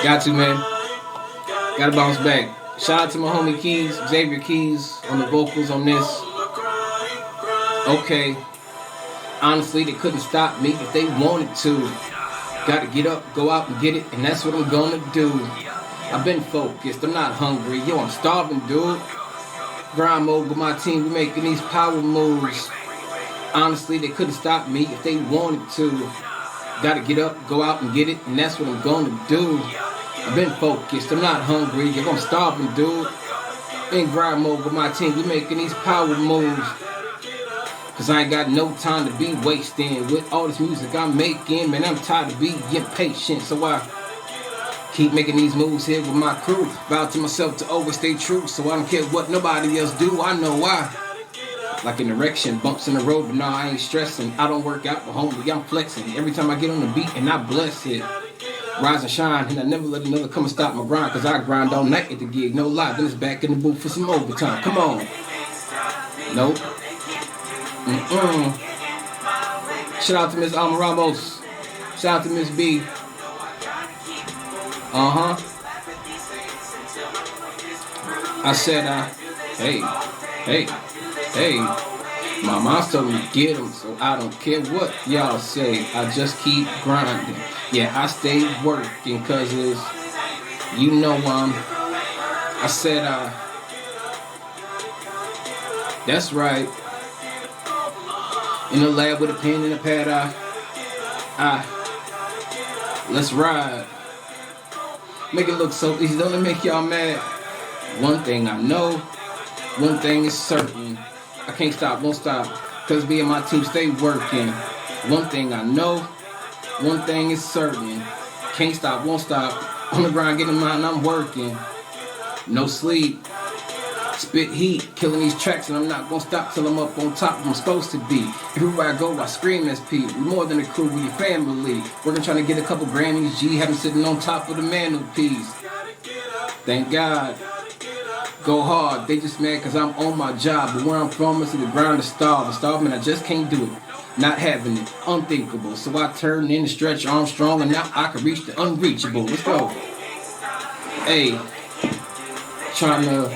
Got to, man. Gotta bounce back. Shout out to my homie Keys, Xavier Keys, on the vocals on this. Okay. Honestly, they couldn't stop me if they wanted to. Gotta get up, go out and get it, and that's what I'm gonna do. I've been focused, I'm not hungry. Yo, I'm starving, dude. Grind mode with my team, we making these power moves. Honestly, they couldn't stop me if they wanted to. Gotta get up, go out and get it, and that's what I'm gonna do. I've been focused, I'm not hungry. Yo, I'm starving, dude. In grind mode with my team, we making these power moves. Cause I ain't got no time to be wasting with all this music I'm making. Man, I'm tired of being impatient, so I keep making these moves here with my crew. Vow to myself to always stay true, so I don't care what nobody else do. I know why. Like an erection, bumps in the road, but nah, I ain't stressing. I don't work out, but homie, I'm flexing. Every time I get on the beat and I bless it. Rise and shine, and I never let another come and stop my grind. Cause I grind all night at the gig, no lie. Then it's back in the booth for some overtime. Come on. Nope. Shout out to Miss Alma Ramos. Shout out to Miss B. I said, hey. My mom told me to get them, so I don't care what y'all say. I just keep grinding. Yeah, I stay working, cause it's, you know, I said, that's right. In the lab with a pen and a pad, let's ride. Make it look so easy, don't it make y'all mad? One thing I know, one thing is certain. I can't stop, won't stop, cause me and my team stay working. One thing I know, one thing is certain. Can't stop, won't stop, on the grind, getting mine, I'm working. No sleep. Spit heat, killing these tracks, and I'm not gonna stop till I'm up on top where I'm supposed to be. Everywhere I go, I scream SP. We more than a crew, we your family. Working trying to get a couple Grammys, G, having sitting on top of the mantelpiece. Thank God. Go hard, they just mad cause I'm on my job. But where I'm from is to the ground to starve. Starving, I just can't do it. Not having it, unthinkable. So I turn in and stretch arms strong, and now I can reach the unreachable. Let's go. Hey, trying to.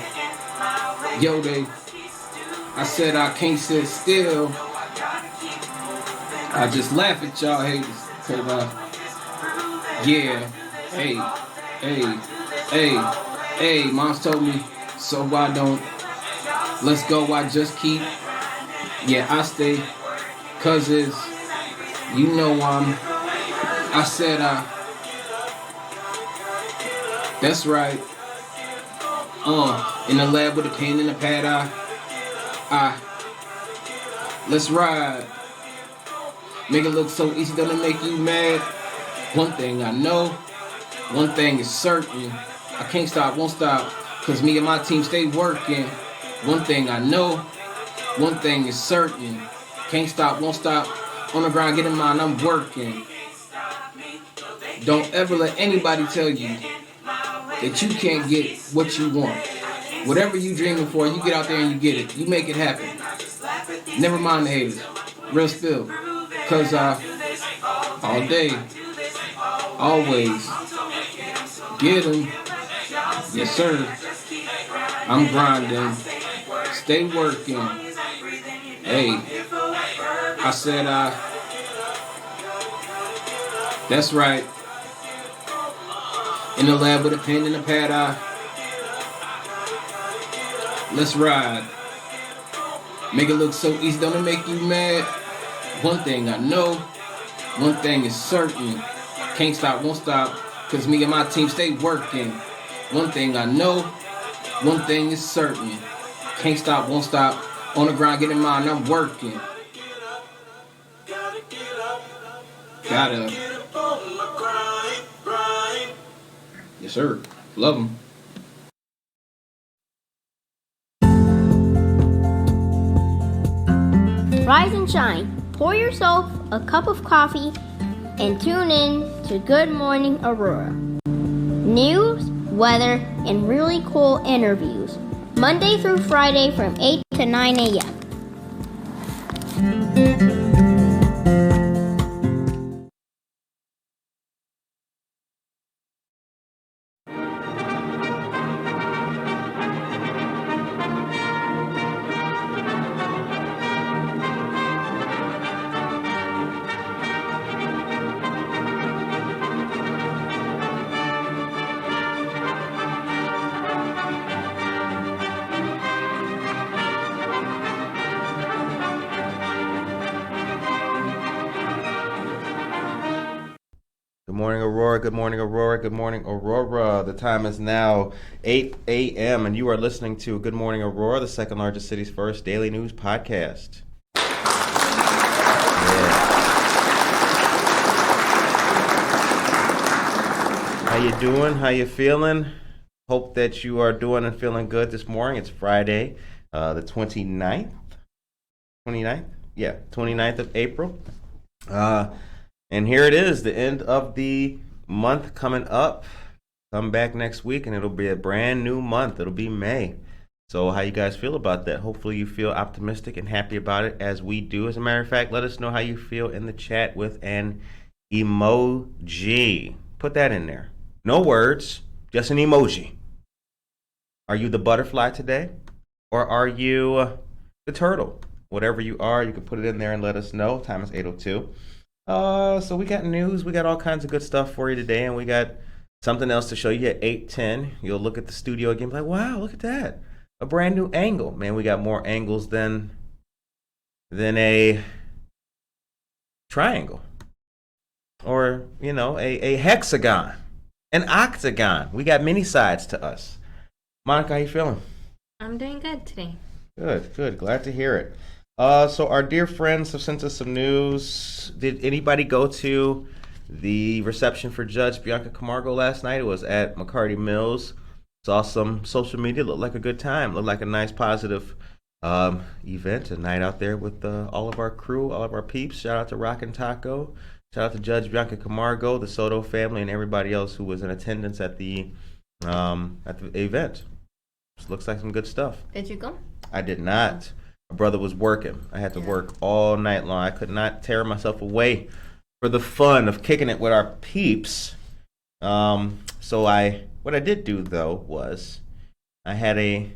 Yo, I said I can't sit still. I just laugh at y'all haters. Cause, yeah. Hey, mom's told me, so I don't. Let's go, I just keep. Yeah, I stay. Cause it's, you know, I said, that's right. In the lab with a pen and a pad, let's ride. Make it look so easy, don't it make you mad? One thing I know, one thing is certain. I can't stop, won't stop, cause me and my team stay working. One thing I know, one thing is certain. Can't stop, won't stop, on the grind, getting mine, I'm working. Don't ever let anybody tell you that you can't get what you want. Whatever you dreaming for, you get out there and you get it. You make it happen. Never mind the haters. Real spill. Cause all day, always, get them. Yes sir. I'm grinding. Stay working. Hey, I said that's right. In the lab with a pen and a pad, let's ride. Make it look so easy, don't it make you mad? One thing I know, one thing is certain. Can't stop, won't stop, cause me and my team stay working. One thing I know, one thing is certain. Can't stop, won't stop, on the grind, getting mine, I'm working. Gotta. Yes, sir. Love them. Rise and shine. Pour yourself a cup of coffee and tune in to Good Morning Aurora. News, weather, and really cool interviews. Monday through Friday from 8 to 9 a.m. morning, Aurora. Good morning, Aurora. Good morning, Aurora. The time is now 8 a.m. and you are listening to Good Morning, Aurora, the second largest city's first daily news podcast. Yeah. How you doing? How you feeling? Hope that you are doing and feeling good this morning. It's Friday, the 29th. 29th? Yeah, 29th of April. And here it is, the end of the month coming up. Come back next week and it'll be a brand new month. It'll be May. So how you guys feel about that? Hopefully you feel optimistic and happy about it as we do. As a matter of fact, let us know how you feel in the chat with an emoji. Put that in there. No words, just an emoji. Are you the butterfly today? Or are you the turtle? Whatever you are, you can put it in there and let us know. Time is 8:02. So we got news. We got all kinds of good stuff for you today, and we got something else to show you at 8:10. You'll look at the studio again, be like, wow, look at that. A brand new angle. Man, we got more angles than a triangle. Or, you know, a hexagon. An octagon. We got many sides to us. Monica, how you feeling? I'm doing good today. Good. Glad to hear it. So our dear friends have sent us some news. Did anybody go to the reception for Judge Bianca Camargo last night? It was at McCarty Mills. Saw some social media. Looked like a good time. Looked like a nice, positive event. A night out there with all of our crew, all of our peeps. Shout out to Rockin' Taco. Shout out to Judge Bianca Camargo, the Soto family, and everybody else who was in attendance at the event. Just looks like some good stuff. Did you go? I did not. My brother was working. I had to work all night long. I could not tear myself away for the fun of kicking it with our peeps. So what I did do though was I had a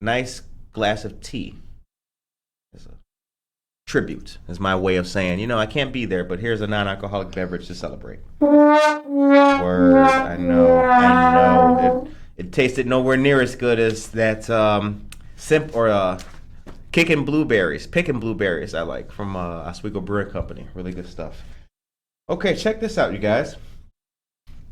nice glass of tea as a tribute, is my way of saying, you know, I can't be there, but here's a non-alcoholic beverage to celebrate. Word, I know. It tasted nowhere near as good as that Pickin' Blueberries I like from Oswego Brewing Company. Really good stuff. Okay, check this out, you guys.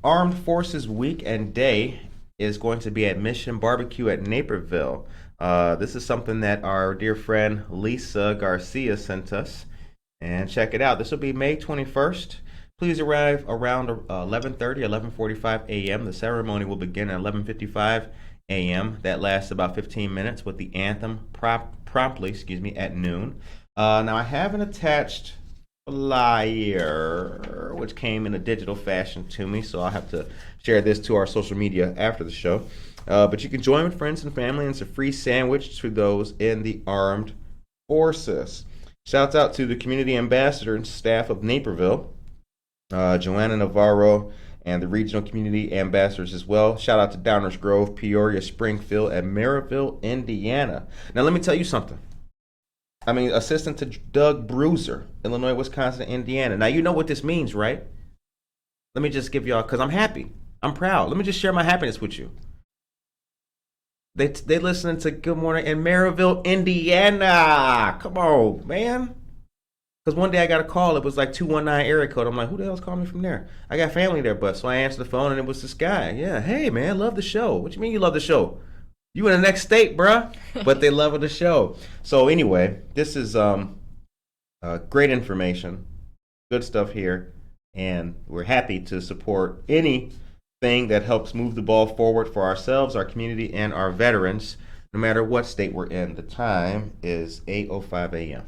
Armed Forces Week and Day is going to be at Mission Barbecue at Naperville. This is something that our dear friend Lisa Garcia sent us. And check it out. This will be May 21st. Please arrive around 11:45 a.m. The ceremony will begin at 11:55 a.m. That lasts about 15 minutes with the anthem promptly at noon. Now I have an attached flyer which came in a digital fashion to me, so I'll have to share this to our social media after the show. But you can join with friends and family, and it's a free sandwich to those in the armed forces. Shouts out to the community ambassador and staff of Naperville, Joanna Navarro, and the regional community ambassadors as well. Shout out to Downers Grove, Peoria, Springfield, and Maryville, Indiana. Now let me tell you something. Assistant to Doug Bruiser, Illinois, Wisconsin, and Indiana. Now you know what this means, right? Let me just give y'all, because I'm happy. I'm proud. Let me just share my happiness with you. They listening to Good Morning in Maryville, Indiana. Come on, man. Because one day I got a call. It was like 219 area code. I'm like, who the hell's calling me from there? I got family there, but so I answered the phone and it was this guy. Yeah, hey man, love the show. What you mean you love the show? You in the next state, bruh. But they love the show. So anyway, this is great information, good stuff here, and we're happy to support anything that helps move the ball forward for ourselves, our community, and our veterans, no matter what state we're in. The time is 8:05 a.m.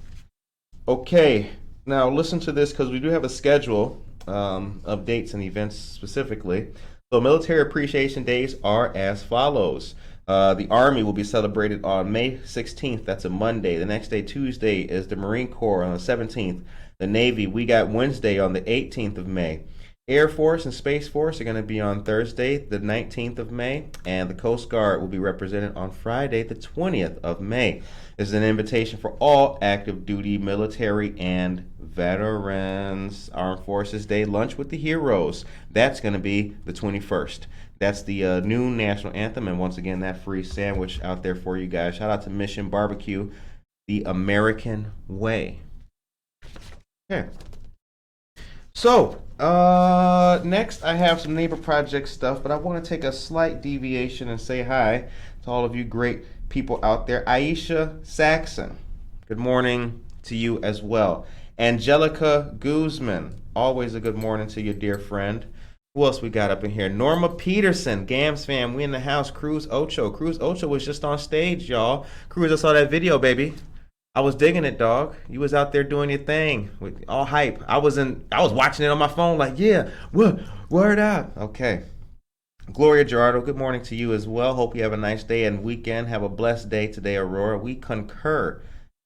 Okay, now listen to this because we do have a schedule of dates and events specifically. So Military Appreciation Days are as follows. The Army will be celebrated on May 16th. That's a Monday. The next day, Tuesday, is the Marine Corps on the 17th. The Navy, we got Wednesday on the 18th of May. Air Force and Space Force are going to be on Thursday, the 19th of May, and the Coast Guard will be represented on Friday, the 20th of May. This is an invitation for all active duty military and veterans. Armed Forces Day Lunch with the Heroes. That's going to be the 21st. That's the noon national anthem, and once again, that free sandwich out there for you guys. Shout out to Mission Barbecue, the American way. Okay. So, Next, I have some neighbor project stuff, but I want to take a slight deviation and say hi to all of you great people out there. Aisha Saxon, good morning to you as well. Angelica Guzman, always a good morning to you, dear friend. Who else we got up in here? Norma Peterson, Gams fam, we in the house. Cruz Ocho. Cruz Ocho was just on stage, y'all. Cruz, I saw that video, baby. I was digging it, dog. You was out there doing your thing with all hype. I was watching it on my phone like, yeah, word up. Okay. Gloria Gerardo, good morning to you as well. Hope you have a nice day and weekend. Have a blessed day today, Aurora. We concur.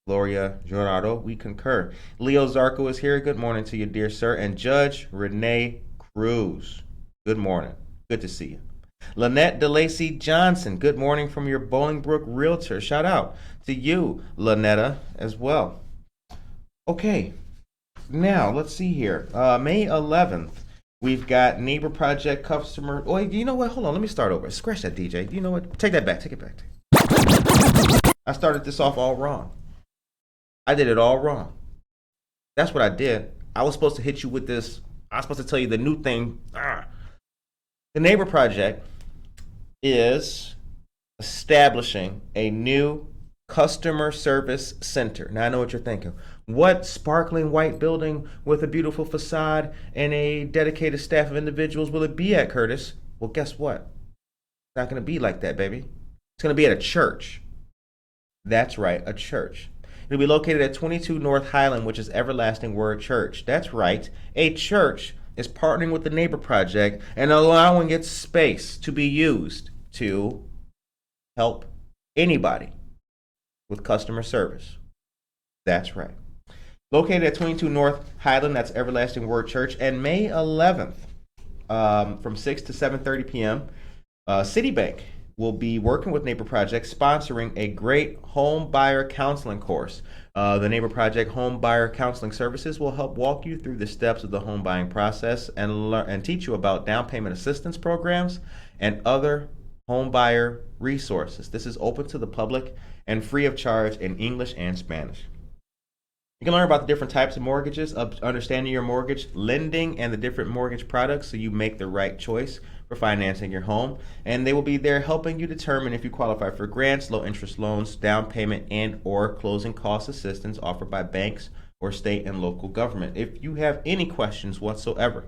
Gloria Gerardo, we concur. Leo Zarco is here. Good morning to you, dear sir. And Judge Renee Cruz, good morning. Good to see you. Lynette DeLacy Johnson, good morning from your Bolingbrook Realtor. Shout out to you, Lynetta, as well. Okay, now let's see here. May 11th, we've got Neighbor Project customer. Oh, you know what? Hold on, let me start over. Scratch that, DJ. You know what? Take that back. Take it back. I started this off all wrong. I did it all wrong. That's what I did. I was supposed to hit you with this. I was supposed to tell you the new thing. The Neighbor Project is establishing a new customer service center. Now I know what you're thinking. What sparkling white building with a beautiful facade and a dedicated staff of individuals will it be at, Curtis? Well, guess what? It's not going to be like that, baby. It's going to be at a church. That's right, a church. It'll be located at 22 North Highland, which is Everlasting Word Church. That's right, a church is partnering with the Neighbor Project and allowing its space to be used to help anybody with customer service. That's right. Located at 22 North Highland, that's Everlasting Word Church. And May 11th, from 6 to 7:30 p.m., Citibank will be working with Neighbor Project, sponsoring a great home buyer counseling course. The Neighbor Project Home Buyer Counseling Services will help walk you through the steps of the home buying process and teach you about down payment assistance programs and other home buyer resources. This is open to the public and free of charge in English and Spanish. You can learn about the different types of mortgages, understanding your mortgage, lending, and the different mortgage products so you make the right choice for financing your home. And they will be there helping you determine if you qualify for grants, low interest loans, down payment, and or closing cost assistance offered by banks or state and local government. If you have any questions whatsoever,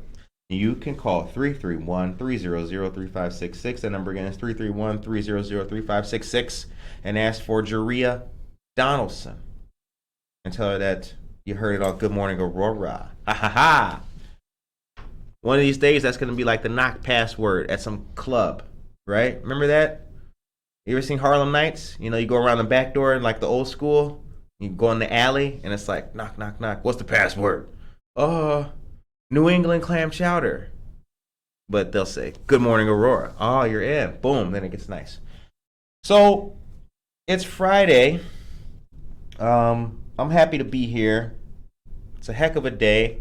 you can call 331-300-3566. That number again is 331-300-3566 and ask for Jeria Donaldson. And tell her that you heard it on Good Morning Aurora. Ha ha ha. One of these days, that's going to be like the knock password at some club, right? Remember that? You ever seen Harlem Nights? You know, you go around the back door in like the old school. You go in the alley, and it's like, knock, knock, knock. What's the password? New England clam chowder. But they'll say, Good Morning Aurora. Oh, you're in. Boom. Then it gets nice. So, it's Friday. I'm happy to be here. It's a heck of a day.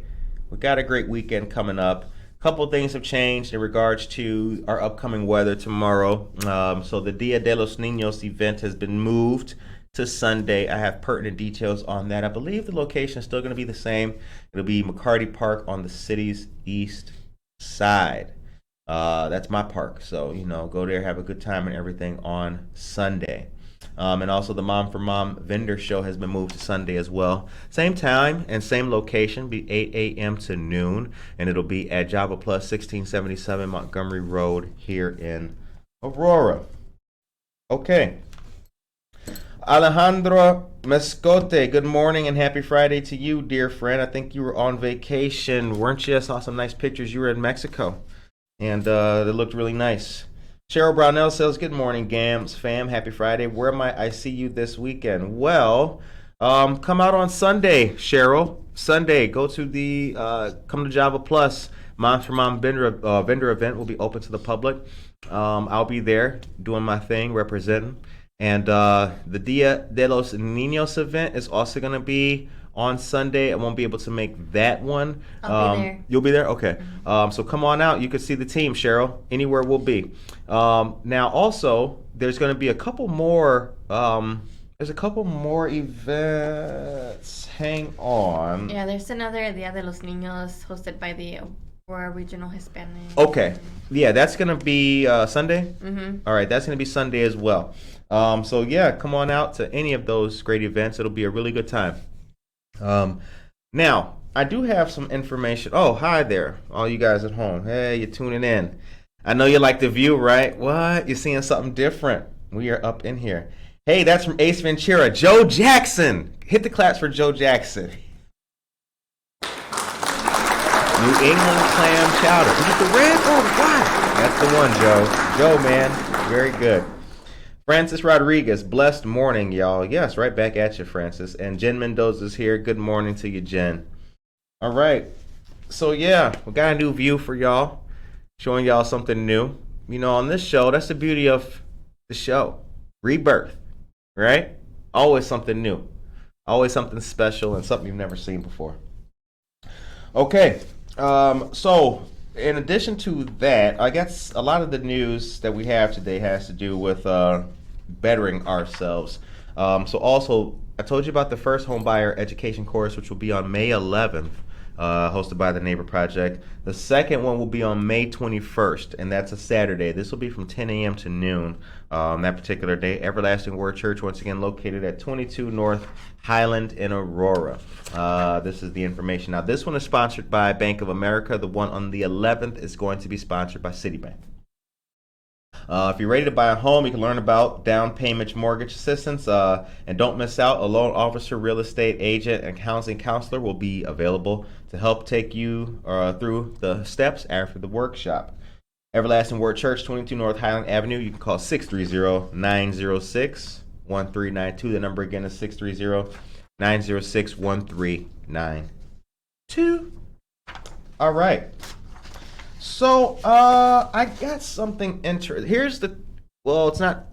We got a great weekend coming up. A couple of things have changed in regards to our upcoming weather tomorrow. So the Dia de los Niños event has been moved to Sunday. I have pertinent details on that. I believe the location is still going to be the same. It'll be McCarty Park on the city's east side. That's my park. So, go there, have a good time and everything on Sunday. And also the Mom for Mom vendor show has been moved to Sunday as well. Same time and same location, be 8 a.m. to noon, and it'll be at Java Plus 1677 Montgomery Road here in Aurora. Okay. Alejandro Mescote, good morning and happy Friday to you, dear friend. I think you were on vacation, weren't you? I saw some nice pictures. You were in Mexico, and they looked really nice. Cheryl Brownell says, good morning, Gams fam. Happy Friday. Where might I see you this weekend? Well, come out on Sunday, Cheryl. Sunday, go to the come to Java Plus. Moms for Mom vendor event will be open to the public. I'll be there doing my thing, representing. And the Dia de los Niños event is also going to be on Sunday. I won't be able to make that one. I'll be there. You'll be there? Okay. So come on out. You can see the team, Cheryl. Anywhere we'll be. Now, also, there's going to be a couple more. There's a couple more events. Hang on. Yeah, there's another Dia de los Niños hosted by the or regional Hispanic. Okay. Yeah, that's going to be Sunday? Mm-hmm. All right, that's going to be Sunday as well. So, yeah, come on out to any of those great events. It'll be a really good time. Now, I do have some information. Oh, hi there, all you guys at home. Hey, you're tuning in. I know you like the view, right? What? You're seeing something different. We are up in here. Hey, that's from Ace Ventura. Joe Jackson. Hit the claps for Joe Jackson. New England clam chowder. Is it the red or the white? That's the one, Joe. Joe, man. Very good. Francis Rodriguez, blessed morning, y'all. Yes, right back at you, Francis. And Jen Mendoza's here. Good morning to you, Jen. All right. So, yeah, we got a new view for y'all. Showing y'all something new. You know, on this show, that's the beauty of the show. Rebirth, right? Always something new. Always something special and something you've never seen before. Okay. So, in addition to that, I guess a lot of the news that we have today has to do with bettering ourselves. So also, I told you about the first home buyer education course, which will be on May 11th, hosted by the Neighbor Project. The second one will be on May 21st, and that's a Saturday. This will be from 10 a.m. to noon that particular day. Everlasting Word Church, once again, located at 22 North Highland in Aurora. This is the information. Now, this one is sponsored by Bank of America. The one on the 11th is going to be sponsored by Citibank. If you're ready to buy a home, you can learn about down payment mortgage assistance. And don't miss out, a loan officer, real estate agent, and housing counselor will be available to help take you through the steps after the workshop. Everlasting Word Church, 22 North Highland Avenue. You can call 630-906-1392. The number again is 630-906-1392. All right. So, I got something interesting. It's not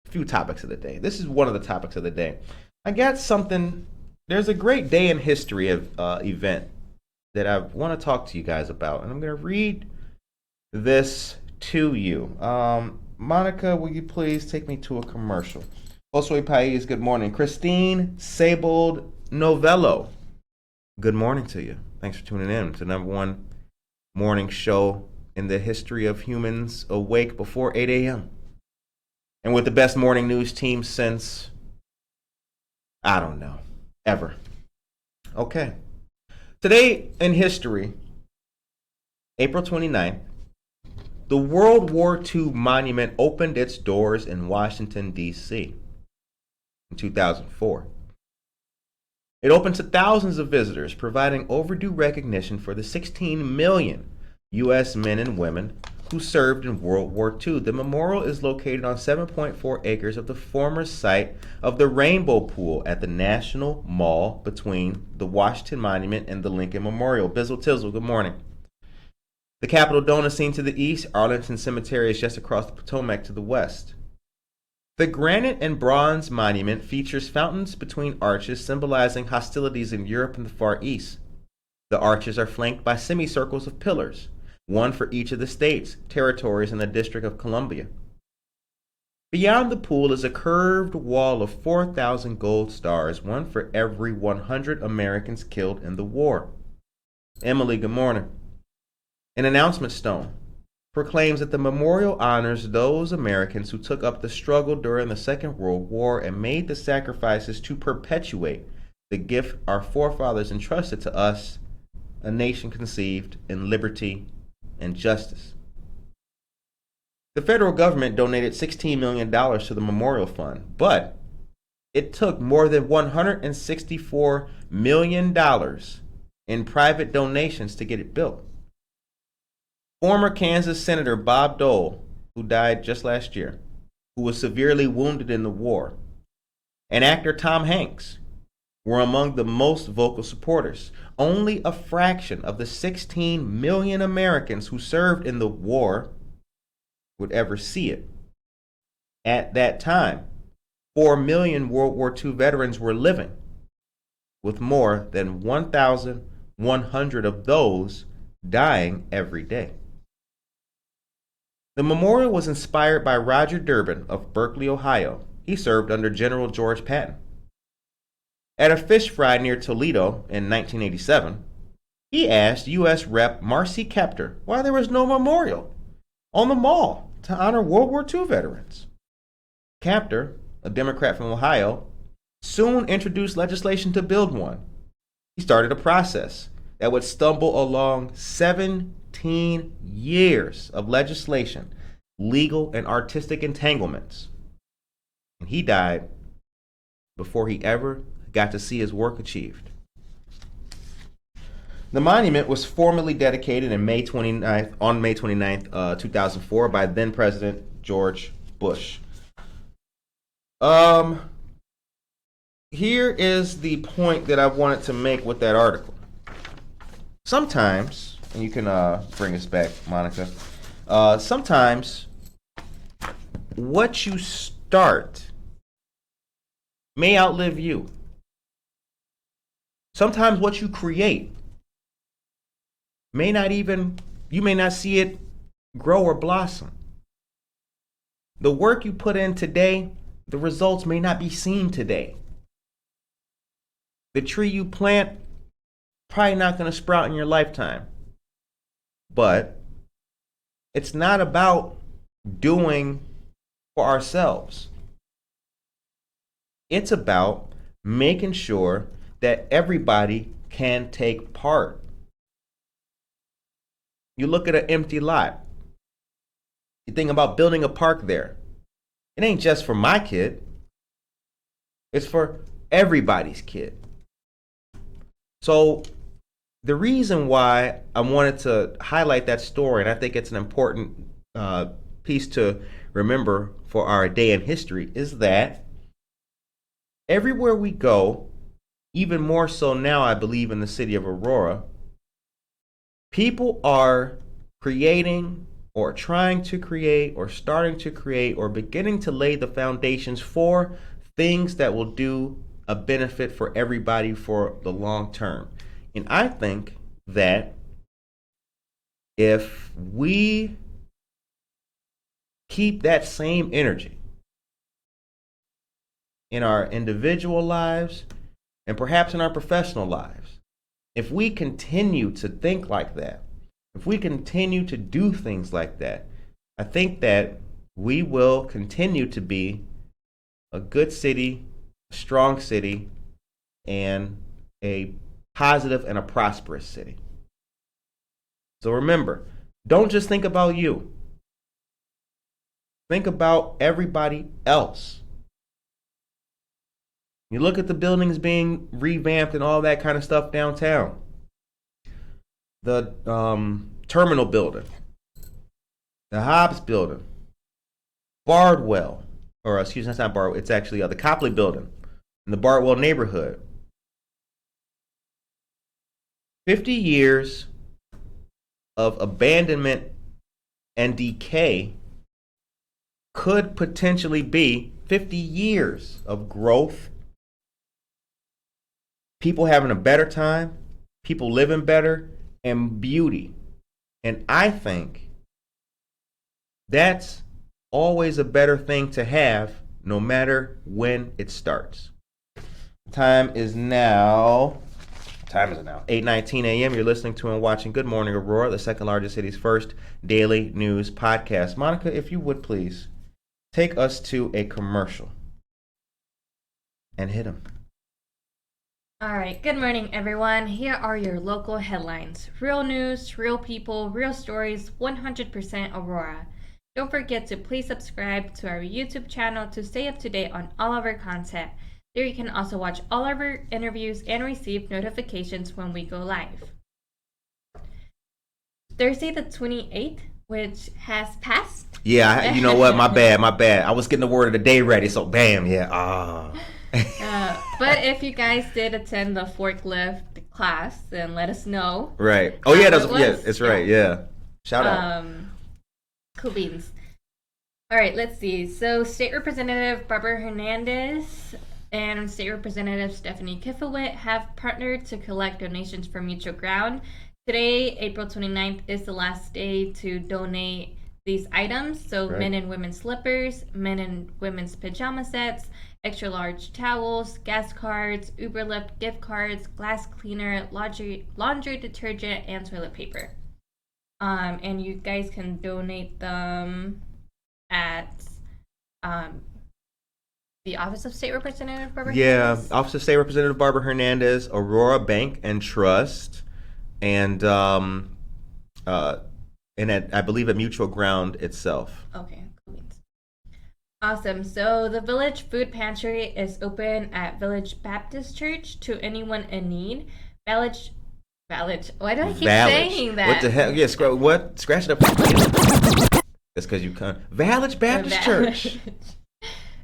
a few topics of the day. This is one of the topics of the day. I got something, there's a great day in history of event that I want to talk to you guys about. And I'm going to read this to you. Monica, will you please take me to a commercial? Josue Pais, good morning. Christine Sabold Novello, good morning to you. Thanks for tuning in to the number one morning show in the history of humans awake before 8 a.m. And with the best morning news team since, I don't know, ever. Okay. Today in history, April 29th, the World War II monument opened its doors in Washington, D.C. in 2004. It opened to thousands of visitors, providing overdue recognition for the 16 million U.S. men and women who served in World War II. The memorial is located on 7.4 acres of the former site of the Rainbow Pool at the National Mall between the Washington Monument and the Lincoln Memorial. Bizzle Tizzle, good morning. The Capitol Dome is seen to the east. Arlington Cemetery is just across the Potomac to the west. The granite and bronze monument features fountains between arches symbolizing hostilities in Europe and the Far East. The arches are flanked by semicircles of pillars, one for each of the states, territories, and the District of Columbia. Beyond the pool is a curved wall of 4,000 gold stars, one for every 100 Americans killed in the war. Emily, good morning. An announcement stone proclaims that the memorial honors those Americans who took up the struggle during the Second World War and made the sacrifices to perpetuate the gift our forefathers entrusted to us, a nation conceived in liberty and justice. The federal government donated $16 million to the memorial fund, but it took more than $164 million in private donations to get it built. Former Kansas Senator Bob Dole, who died just last year, who was severely wounded in the war, and actor Tom Hanks were among the most vocal supporters. Only a fraction of the 16 million Americans who served in the war would ever see it. At that time, 4 million World War II veterans were living, with more than 1,100 of those dying every day. The memorial was inspired by Roger Durbin of Berkeley, Ohio. He served under General George Patton. At a fish fry near Toledo in 1987, he asked U.S. Rep. Marcy Kaptur why there was no memorial on the mall to honor World War II veterans. Kaptur, a Democrat from Ohio, soon introduced legislation to build one. He started a process that would stumble along 17 years of legislation, legal and artistic entanglements. And he died before he ever got to see his work achieved. The monument was formally dedicated on May 29th, 2004 by then President George Bush. Here is the point that I wanted to make with that article. Sometimes, and you can bring us back, Monica, sometimes what you start may outlive you. Sometimes what you create you may not see it grow or blossom. The work you put in today, the results may not be seen today. The tree you plant, probably not going to sprout in your lifetime. But it's not about doing for ourselves. It's about making sure that everybody can take part. You look at an empty lot. You think about building a park there. It ain't just for my kid. It's for everybody's kid. So the reason why I wanted to highlight that story, and I think it's an important piece to remember for our day in history, is that everywhere we go, even more so now, I believe, in the city of Aurora, people are creating or trying to create or starting to create or beginning to lay the foundations for things that will do a benefit for everybody for the long term. And I think that if we keep that same energy in our individual lives and perhaps in our professional lives, if we continue to think like that, if we continue to do things like that, I think that we will continue to be a good city, a strong city, and a positive and a prosperous city. So remember, don't just think about you. Think about everybody else. You look at the buildings being revamped and all that kind of stuff downtown. The terminal building, the Hobbs building, Bardwell, or excuse me, it's not Bardwell, it's actually the Copley building in the Bardwell neighborhood. 50 years of abandonment and decay could potentially be 50 years of growth, people having a better time, people living better, and beauty. And I think that's always a better thing to have, no matter when it starts. Time is now 8:19 a.m. You're listening to and watching Good Morning Aurora, the second largest city's first daily news podcast. Monica, if you would please take us to a commercial and hit them. All right, good morning, everyone. Here are your local headlines. Real news, real people, real stories, 100% Aurora. Don't forget to please subscribe to our YouTube channel to stay up to date on all of our content. There you can also watch all of our interviews and receive notifications when we go live. Thursday the 28th, which has passed. Yeah, you know what? My bad. I was getting the word of the day ready, so bam, yeah. But if you guys did attend the forklift class, then let us know. Right. Oh yeah, it's right. Yeah. Shout out. Cool beans. All right, let's see. So State Representative Barbara Hernandez and State Representative Stephanie Kifowit have partnered to collect donations for Mutual Ground. Today, April 29th, is the last day to donate these items. So Right. men and women's slippers, men and women's pajama sets, extra large towels, gas cards, Uber Lyft gift cards, glass cleaner, laundry detergent, and toilet paper. And you guys can donate them at the Office of State Representative Barbara Hernandez. Office of State Representative Barbara Hernandez, Aurora Bank and Trust, and I believe at Mutual Ground itself. Okay, cool beans. Awesome. So the Village Food Pantry is open at Village Baptist Church to anyone in need. Village. Why do I keep saying that? What the hell? Yeah, scratch it up. That's because you can't. Village Baptist Church.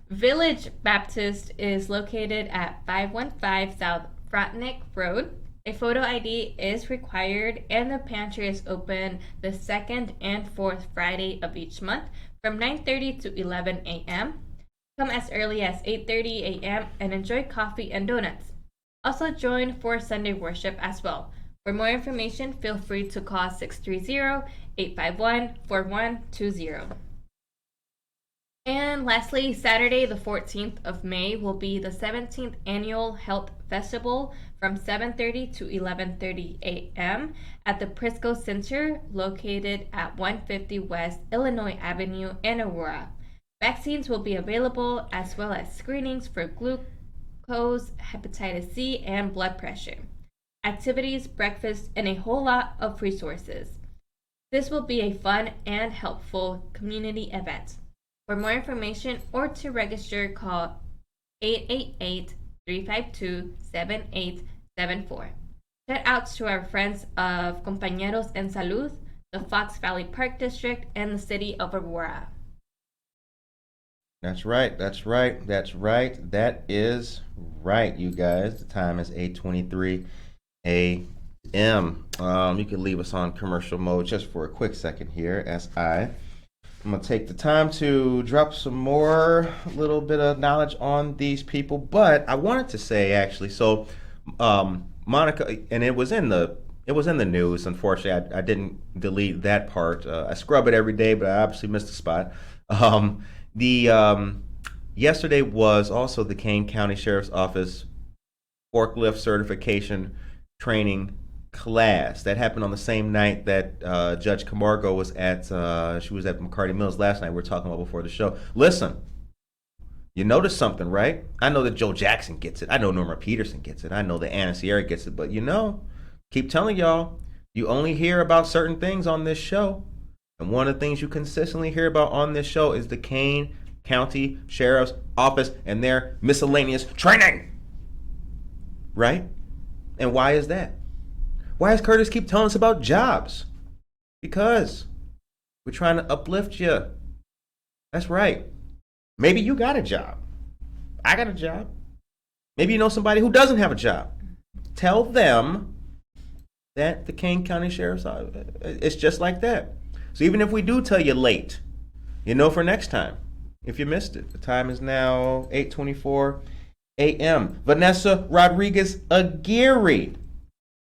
Village Baptist is located at 515 South Frontenac Road. A photo ID is required, and the pantry is open the second and fourth Friday of each month from 9:30 to 11 a.m. Come as early as 8:30 a.m. and enjoy coffee and donuts. Also join for Sunday worship as well. For more information, feel free to call 630-851-4120. And lastly, Saturday the 14th of May will be the 17th Annual Health Festival from 7:30 to 11:30 a.m. at the Prisco Center located at 150 West Illinois Avenue in Aurora. Vaccines will be available as well as screenings for glucose, hepatitis C, and blood pressure. Activities, breakfast, and a whole lot of resources. This will be a fun and helpful community event. For more information or to register, call 888-352-7874. Shout outs to our friends of Compañeros En Salud, the Fox Valley Park District, and the city of Aurora. That's right. That is right, you guys. The time is 8:23 a.m. You can leave us on commercial mode just for a quick second here as I'm going to take the time to drop some more little bit of knowledge on these people. But I wanted to say, actually, so Monica, and it was in the news. Unfortunately, I didn't delete that part. I scrub it every day, but I obviously missed a spot. Yesterday was also the Kane County Sheriff's Office forklift certification training class that happened on the same night that Judge Camargo was at. She was at McCarty Mills last night. We were talking about before the show. Listen, you notice something, right? I know that Joe Jackson gets it. I know Norma Peterson gets it. I know that Anna Sierra gets it. But keep telling y'all, you only hear about certain things on this show. And one of the things you consistently hear about on this show is the Kane County Sheriff's Office and their miscellaneous training. Right? And why is that? Why does Curtis keep telling us about jobs? Because we're trying to uplift you. That's right. Maybe you got a job. I got a job. Maybe you know somebody who doesn't have a job. Tell them that the Kane County Sheriff's Office, it's just like that. So even if we do tell you late, for next time, if you missed it. The time is now 8:24 a.m. Vanessa Rodriguez Aguirre.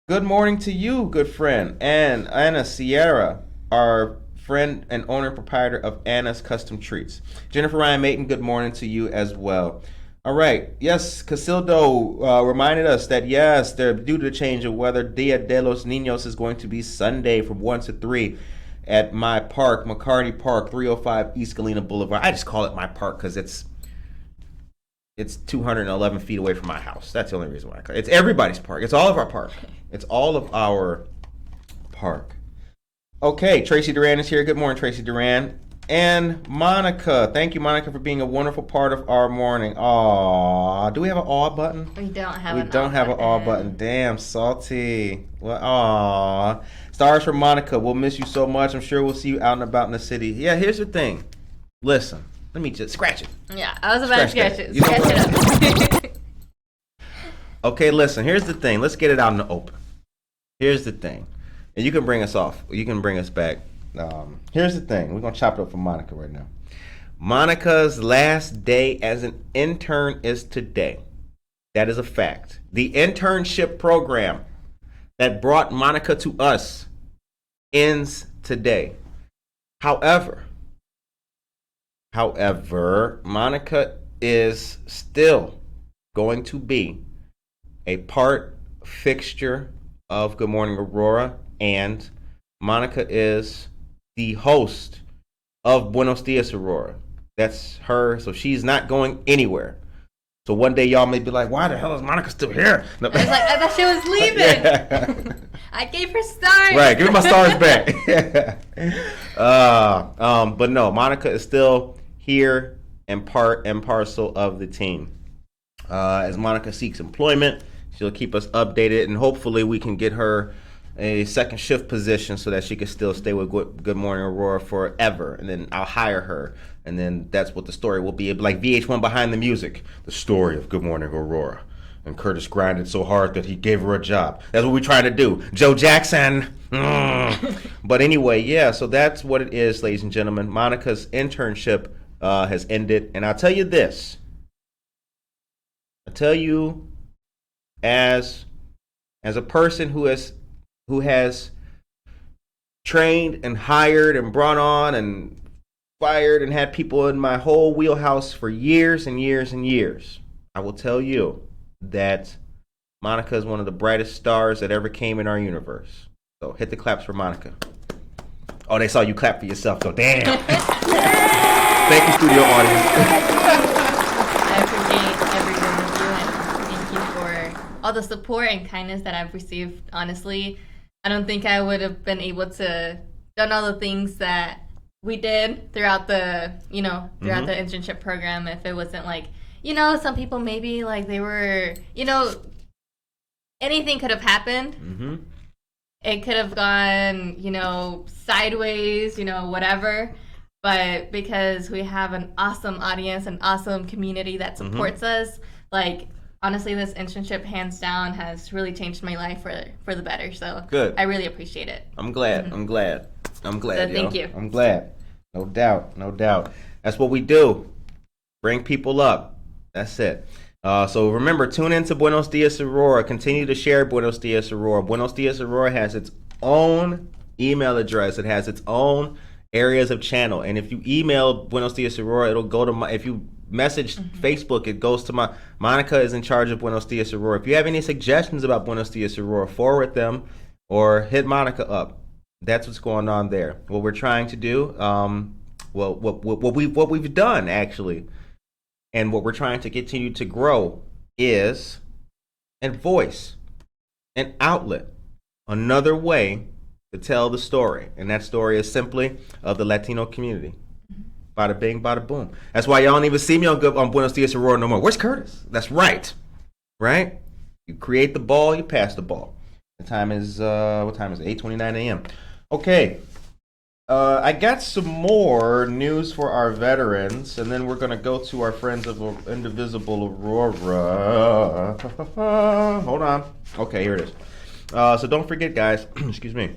Good morning to you, good friend. And Anna Sierra, our friend and owner and proprietor of Anna's Custom Treats. Jennifer Ryan Mayton, good morning to you as well. All right. Yes, Casildo reminded us that, yes, due to the change of weather, Dia de los Niños is going to be Sunday from 1 to 3 at my park, McCarty Park, 305 East Galena Boulevard. I just call it my park because it's 211 feet away from my house. That's the only reason why I call it. It's everybody's park. It's all of our park. It's all of our park. Okay, Tracy Duran is here. Good morning, Tracy Duran. And Monica. Thank you, Monica, for being a wonderful part of our morning. Aw, do we have an aw button? We don't have an aw button. Damn, salty. Well, aw. Stars from Monica. We'll miss you so much. I'm sure we'll see you out and about in the city. Yeah, here's the thing. Listen, let me just scratch it. Yeah, I was about to scratch it. You know Scratch it up. Okay, listen, here's the thing. Let's get it out in the open. Here's the thing. And you can bring us off. You can bring us back. Here's the thing. We're going to chop it up for Monica right now. Monica's last day as an intern is today. That is a fact. The internship program that brought Monica to us ends today. However, Monica is still going to be a part fixture of Good Morning Aurora, and Monica is the host of Buenos Dias Aurora. That's her, so she's not going anywhere. So one day y'all may be like, why the hell is Monica still here? I was like, I thought she was leaving. Yeah. I gave her stars. Right, give me my stars back. But no, Monica is still here and part and parcel of the team. As Monica seeks employment, she'll keep us updated, and hopefully we can get her a second shift position so that she can still stay with Good Morning Aurora forever. And then I'll hire her, and then that's what the story will be. It'll be like VH1 Behind the Music, the story of Good Morning Aurora. And Curtis grinded so hard that he gave her a job. That's what we're trying to do. Joe Jackson. But anyway, yeah, so that's what it is, ladies and gentlemen. Monica's internship has ended. And I'll tell you this. I'll tell you as a person who has trained and hired and brought on and fired and had people in my whole wheelhouse for years and years and years, I will tell you that Monica is one of the brightest stars that ever came in our universe. So hit the claps for Monica. Oh, they saw you clap for yourself, so damn. Thank you, studio audience. I appreciate every one of you, and thank you for all the support and kindness that I've received. Honestly, I don't think I would have been able to done all the things that we did throughout the the internship program if it wasn't like, some people maybe like they were, anything could have happened. Mm-hmm. It could have gone, sideways, whatever. But because we have an awesome audience, an awesome community that supports us, like, honestly, this internship, hands down, has really changed my life for the better. So good. I really appreciate it. I'm glad. Mm-hmm. I'm glad. So thank you. I'm glad. No doubt. That's what we do. Bring people up. That's it. So remember, tune in to Buenos Dias Aurora. Continue to share Buenos Dias Aurora. Buenos Dias Aurora has its own email address. It has its own areas of channel. And if you email Buenos Dias Aurora, it'll go to if you message Facebook, it goes to Monica is in charge of Buenos Dias Aurora. If you have any suggestions about Buenos Dias Aurora, forward them or hit Monica up. That's what's going on there. What we're trying to do, what we've done actually, and what we're trying to continue to grow is a voice, an outlet, another way to tell the story. And that story is simply of the Latino community. Bada bing, bada boom. That's why y'all don't even see me on Buenos Dias Aurora no more. Where's Curtis? That's right. Right? You create the ball, you pass the ball. The time is, what time is it? 8:29 a.m. Okay. I got some more news for our veterans, and then we're going to go to our friends of Indivisible Aurora. Hold on. Okay, here it is. So don't forget, guys, excuse me,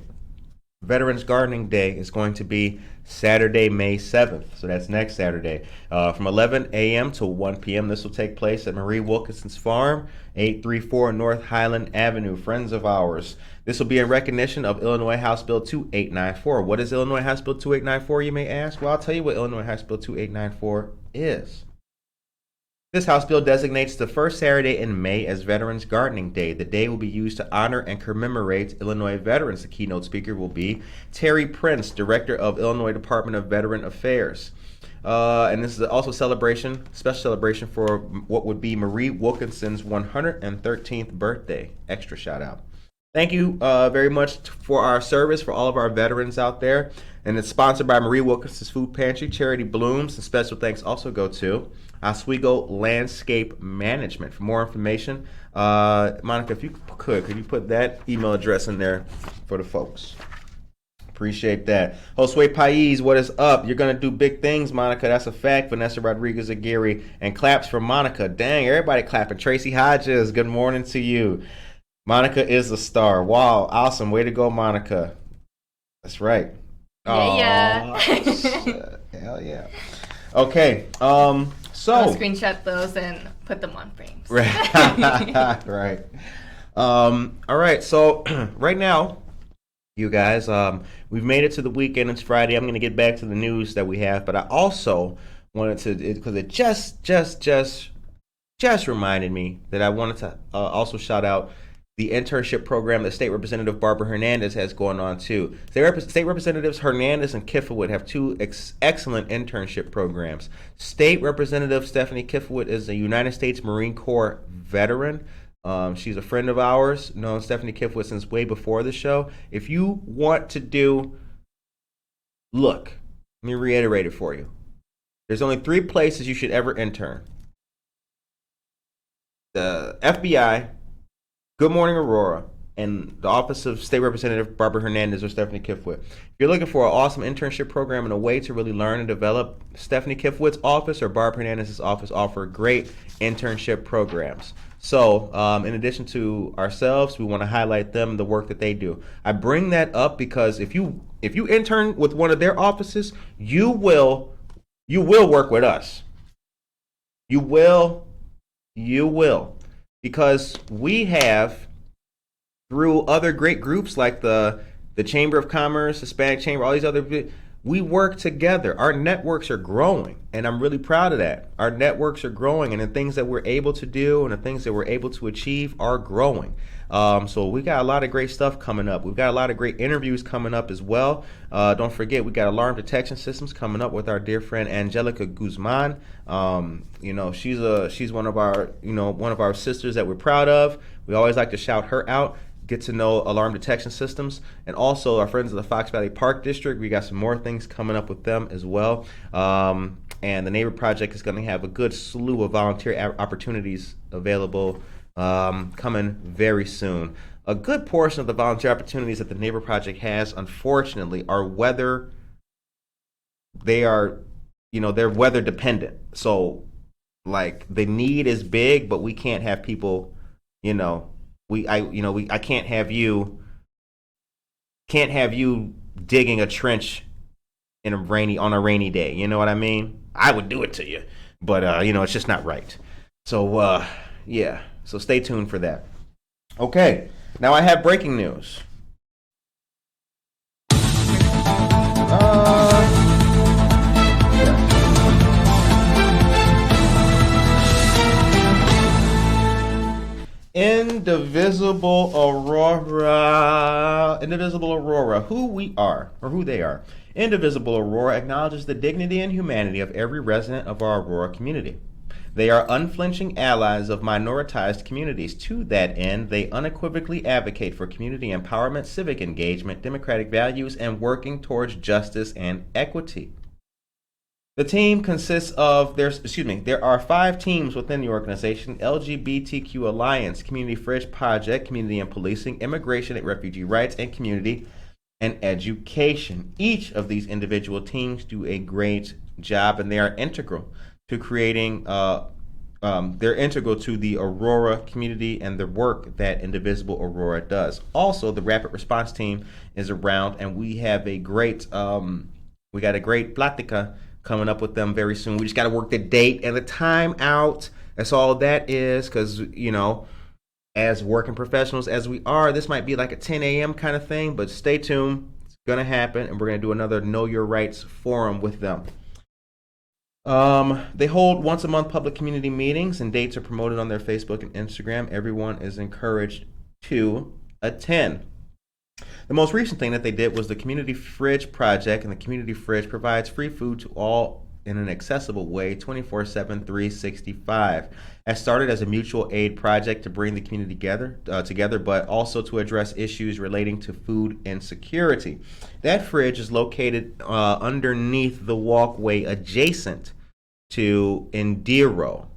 Veterans Gardening Day is going to be Saturday, May 7th. So that's next Saturday. From 11 a.m. to 1 p.m. This will take place at Marie Wilkinson's Farm, 834 North Highland Avenue. Friends of ours. This will be in recognition of Illinois House Bill 2894. What is Illinois House Bill 2894, you may ask? Well, I'll tell you what Illinois House Bill 2894 is. This House Bill designates the first Saturday in May as Veterans Gardening Day. The day will be used to honor and commemorate Illinois veterans. The keynote speaker will be Terry Prince, Director of Illinois Department of Veteran Affairs. And this is also special celebration for what would be Marie Wilkinson's 113th birthday. Extra shout out. Thank you very much for our service, for all of our veterans out there. And it's sponsored by Marie Wilkinson's Food Pantry, Charity Blooms, and special thanks also go to Oswego Landscape Management. For more information, Monica, if you could you put that email address in there for the folks? Appreciate that. Josue Pais, what is up? You're going to do big things, Monica. That's a fact. Vanessa Rodriguez Aguirre. And claps for Monica. Dang, everybody clapping. Tracy Hodges, good morning to you. Monica is a star. Wow, awesome. Way to go, Monica. That's right. Yeah. Hell yeah. Okay. So I'll screenshot those and put them on frames. Right. Right. All right. So right now, You guys. We've made it to the weekend. It's Friday. I'm going to get back to the news that we have, but I also wanted to, because it just reminded me that I wanted to also shout out the internship program that State Representative Barbara Hernandez has going on too. State Representatives Hernandez and Kifowit have two excellent internship programs. State Representative Stephanie Kifowit is a United States Marine Corps veteran. She's a friend of ours, known Stephanie Kifowit since way before the show. If you want to look, let me reiterate it for you. There's only 3 places you should ever intern: the FBI, Good Morning Aurora, and the Office of State Representative Barbara Hernandez or Stephanie Kifowit. If you're looking for an awesome internship program and a way to really learn and develop, Stephanie Kifowit's office or Barbara Hernandez's office offer great internship programs. So, in addition to ourselves, we want to highlight them, the work that they do. I bring that up because if you intern with one of their offices, you will work with us. You will. Because we have, through other great groups like the Chamber of Commerce, Hispanic Chamber, all these other, we work together. Our networks are growing, and I'm really proud of that. Our networks are growing, and the things that we're able to do and the things that we're able to achieve are growing. So we got a lot of great stuff coming up. We've got a lot of great interviews coming up as well. Don't forget, we got alarm detection systems coming up with our dear friend Angelica Guzman. She's one of our sisters that we're proud of. We always like to shout her out. Get to know alarm detection systems, and also our friends of the Fox Valley Park District. We got some more things coming up with them as well. And the Neighbor Project is going to have a good slew of volunteer opportunities available coming very soon. A good portion of the volunteer opportunities that the Neighbor Project has, unfortunately, are weather. They're weather dependent. So, like, the need is big, but we can't have people, I can't have you digging a trench on a rainy day. You know what I mean? I would do it to you, but it's just not right. So so stay tuned for that. Okay, now I have breaking news. Indivisible Aurora, who they are. Indivisible Aurora acknowledges the dignity and humanity of every resident of our Aurora community. They are unflinching allies of minoritized communities. To that end, they unequivocally advocate for community empowerment, civic engagement, democratic values, and working towards justice and equity. The team consists of, there are 5 teams within the organization: LGBTQ Alliance, Community Fridge Project, Community and Policing, Immigration and Refugee Rights, and Community and Education. Each of these individual teams do a great job, and they are integral to creating, they're integral to the Aurora community and the work that Indivisible Aurora does. Also, the Rapid Response Team is around, and we have a great, we got a great plática coming up with them very soon. We just got to work the date and the time out. That's all that is, because, as working professionals as we are, this might be like a 10 a.m. kind of thing, but stay tuned. It's going to happen, and we're going to do another Know Your Rights forum with them. They hold once a month public community meetings, and dates are promoted on their Facebook and Instagram. Everyone is encouraged to attend. The most recent thing that they did was the Community Fridge Project, and the Community Fridge provides free food to all in an accessible way, 24/7, 365. It started as a mutual aid project to bring the community together, but also to address issues relating to food insecurity. That fridge is located underneath the walkway adjacent to Indiro.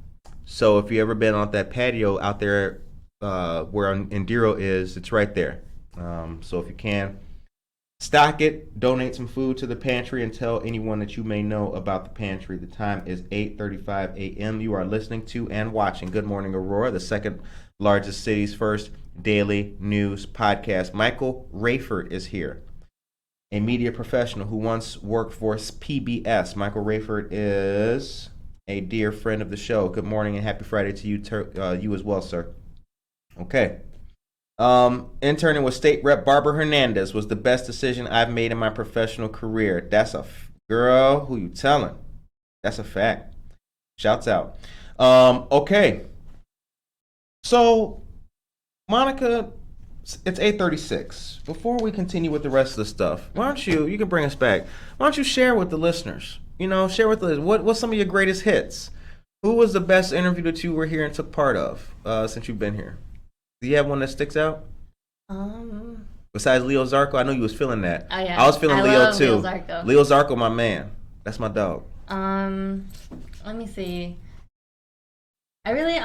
So if you've ever been on that patio out there where Indiro is, it's right there. So if you can, stock it, donate some food to the pantry, and tell anyone that you may know about the pantry. The time is 8:35 a.m. You are listening to and watching Good Morning Aurora, the second largest city's first daily news podcast. Michael Rayford is here, a media professional who once worked for PBS. Michael Rayford is a dear friend of the show. Good morning and happy Friday to you, you as well, sir. Okay. Interning with State Rep Barbara Hernandez was the best decision I've made in my professional career. That's a girl. Who you telling? That's a fact. Shouts out. Okay. So, Monica, it's 8:36. Before we continue with the rest of the stuff, why don't you can bring us back. Why don't you share with the listeners? Share with the what's some of your greatest hits? Who was the best interview that you were here and took part of since you've been here? Do you have one that sticks out? Besides Leo Zarco, I know you was feeling that. Oh yeah, I was feeling Leo too. Leo Zarco, my man. That's my dog. Let me see. I really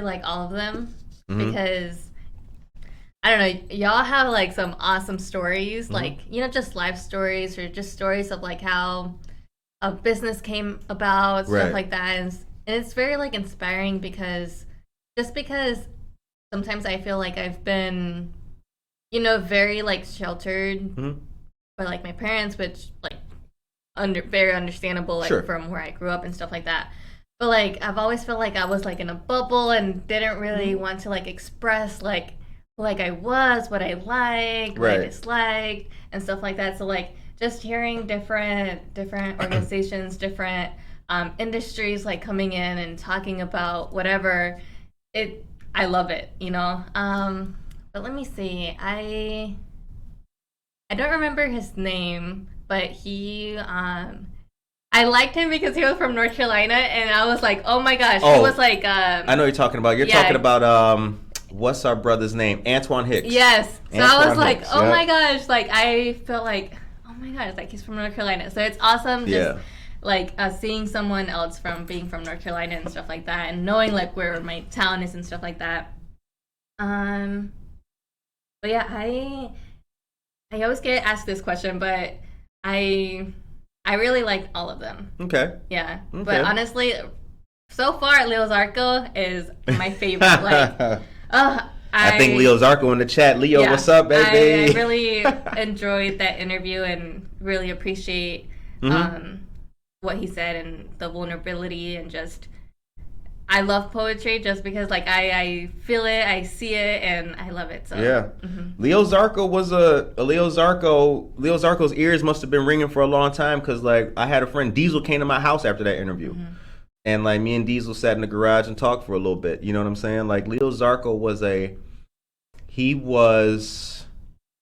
like all of them because I don't know, y'all have like some awesome stories, like just life stories or just stories of like how a business came about, stuff like that, and it's very like inspiring because sometimes I feel like I've been, very like sheltered by like my parents, which like very understandable, like from where I grew up and stuff like that. But like I've always felt like I was like in a bubble and didn't really want to like express like I was, what I like, what I dislike, and stuff like that. So like just hearing different organizations, different industries like coming in and talking about whatever, I love it, But let me see. I don't remember his name, but he I liked him because he was from North Carolina, and I was like, oh my gosh, he was like I know you're talking about. You're talking about what's our brother's name? Antoine Hicks. Yes. So I was like, Hicks, oh my gosh, like I felt like, oh my gosh, like he's from North Carolina. So it's awesome just like seeing someone else from being from North Carolina and stuff like that, and knowing like where my town is and stuff like that. But yeah, I always get asked this question, but I really like all of them. Okay. Yeah. Okay. But honestly, so far Leo Zarco is my favorite. Like I think Leo Zarco in the chat. Leo, what's up, baby? I really enjoyed that interview and really appreciate what he said and the vulnerability, and just I love poetry just because like I feel it, I see it, and I love it. So Leo Zarco was Leo Zarco's ears must have been ringing for a long time, because like I had a friend, Diesel, came to my house after that interview. And like me and Diesel sat in the garage and talked for a little bit. You know what I'm saying? Like Leo Zarco was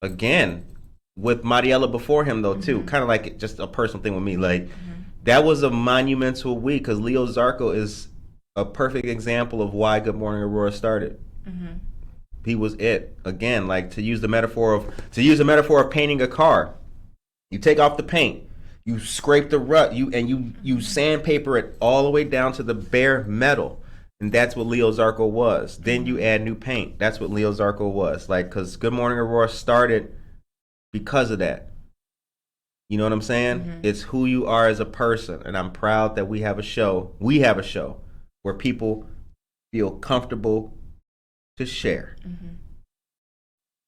again, with Mariella before him though too. Kind of like just a personal thing with me. Like that was a monumental week, because Leo Zarco is a perfect example of why Good Morning Aurora started. He was it. Again, like to use the metaphor of painting a car. You take off the paint. You scrape the rut, you sandpaper it all the way down to the bare metal, and that's what Leo Zarco was. Then you add new paint. That's what Leo Zarco was. Like, because Good Morning Aurora started because of that. You know what I'm saying? It's who you are as a person, and I'm proud that we have a show. We have a show where people feel comfortable to share.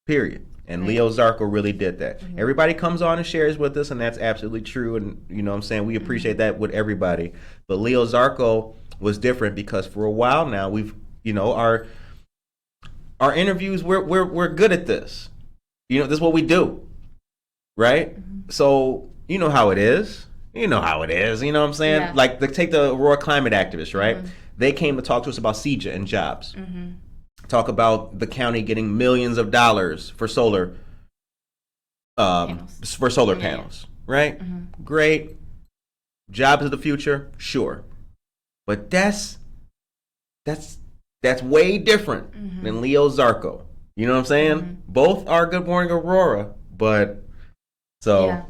Period. And Leo Zarco really did that. Everybody comes on and shares with us, and that's absolutely true. And you know what I'm saying? We appreciate that with everybody. But Leo Zarco was different because for a while now, we've, our interviews, we're good at this. This is what we do. Right? So, you know how it is. You know how it is. You know what I'm saying? Yeah. Like, take the Aurora climate activists, right? They came to talk to us about CEJA and jobs. Talk about the county getting millions of dollars for solar panels, right? Great. Jobs of the future, sure. But that's way different than Leo Zarco. You know what I'm saying? Both are Good Morning Aurora, but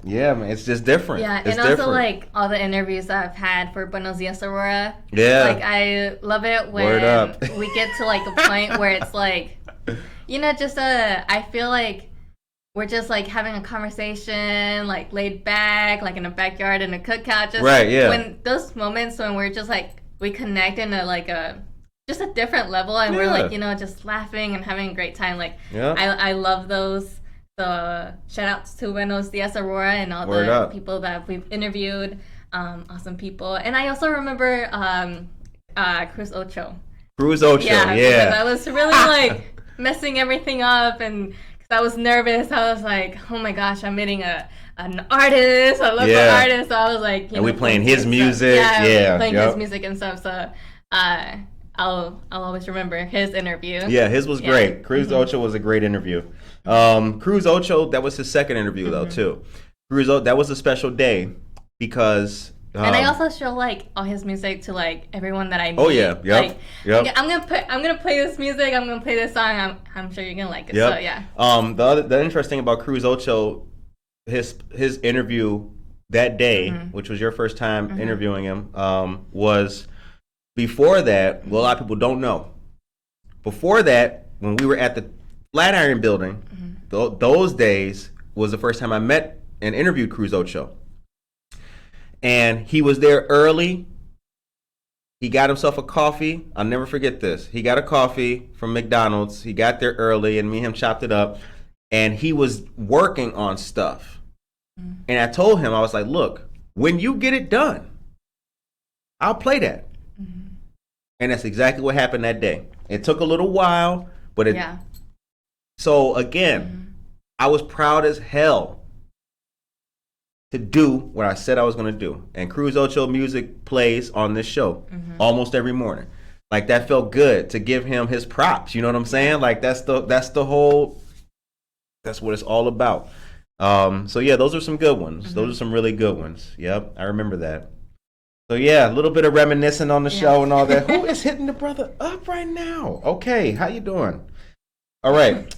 yeah, man, it's just different. Yeah, it's and different. Also like all the interviews that I've had for Buenos Dias Aurora. Yeah. Like I love it when we get to like a point where it's like, I feel like we're just like having a conversation, like laid back, like in a backyard in a cookout. Just when those moments when we're just like we connect in a different level, and we're like just laughing and having a great time. Like I love those. So shout outs to Buenos Dias Aurora and all the people that we've interviewed. Awesome people. And I also remember Cruz Ocho. Yeah. Because I was really like messing everything up, and because I was nervous, I was like, oh my gosh, I'm meeting an artist, a local artist. So I was like, and we playing his music, playing his music and stuff. So I'll always remember his interview. Yeah, his was great. Cruz Ocho was a great interview. Cruz Ocho, that was his second interview though too. That was a special day because. And I also show like all his music to like everyone that I meet. Oh yeah, yep, like, I'm gonna play this music. I'm gonna play this song. I'm sure you're gonna like it. Yep. So yeah. The interesting about Cruz Ocho, his interview that day, which was your first time interviewing him, was before that. Well, a lot of people don't know. Before that, when we were at the Flatiron Building, those days was the first time I met and interviewed Cruz Ocho. And he was there early. He got himself a coffee. I'll never forget this. He got a coffee from McDonald's. He got there early, and me and him chopped it up. And he was working on stuff. And I told him, I was like, look, when you get it done, I'll play that. And that's exactly what happened that day. It took a little while, but it. Yeah. So again, I was proud as hell to do what I said I was going to do. And Cruz Ocho music plays on this show almost every morning. Like, that felt good to give him his props. You know what I'm saying? Like, that's the whole, that's what it's all about. So yeah, those are some good ones. Those are some really good ones. Yep, I remember that. So yeah, a little bit of reminiscing on the show and all that. Who is hitting the brother up right now? Okay, how you doing? All right.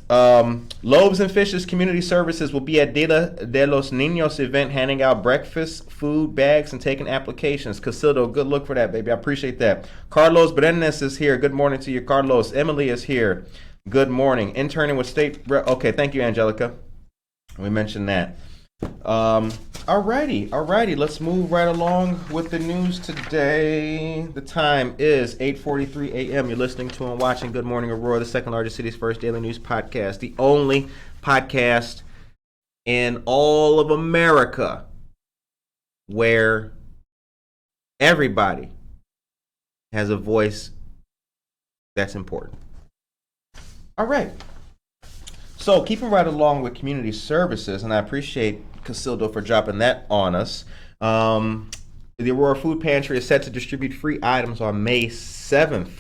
Lobes and Fishes Community Services will be at Dia de los Niños event, handing out breakfast, food, bags, and taking applications. Casildo, good look for that, baby. I appreciate that. Carlos Brenes is here. Good morning to you, Carlos. Emily is here. Good morning. Interning with State Rep. Okay, thank you, Angelica. We mentioned that. Alrighty. Let's move right along with the news today. The time is 8:43 a.m. You're listening to and watching Good Morning Aurora, the second largest city's first daily news podcast, the only podcast in all of America where everybody has a voice that's important. All right. So keeping right along with community services, and I appreciate Casildo for dropping that on us. The Aurora Food Pantry is set to distribute free items on May 7th.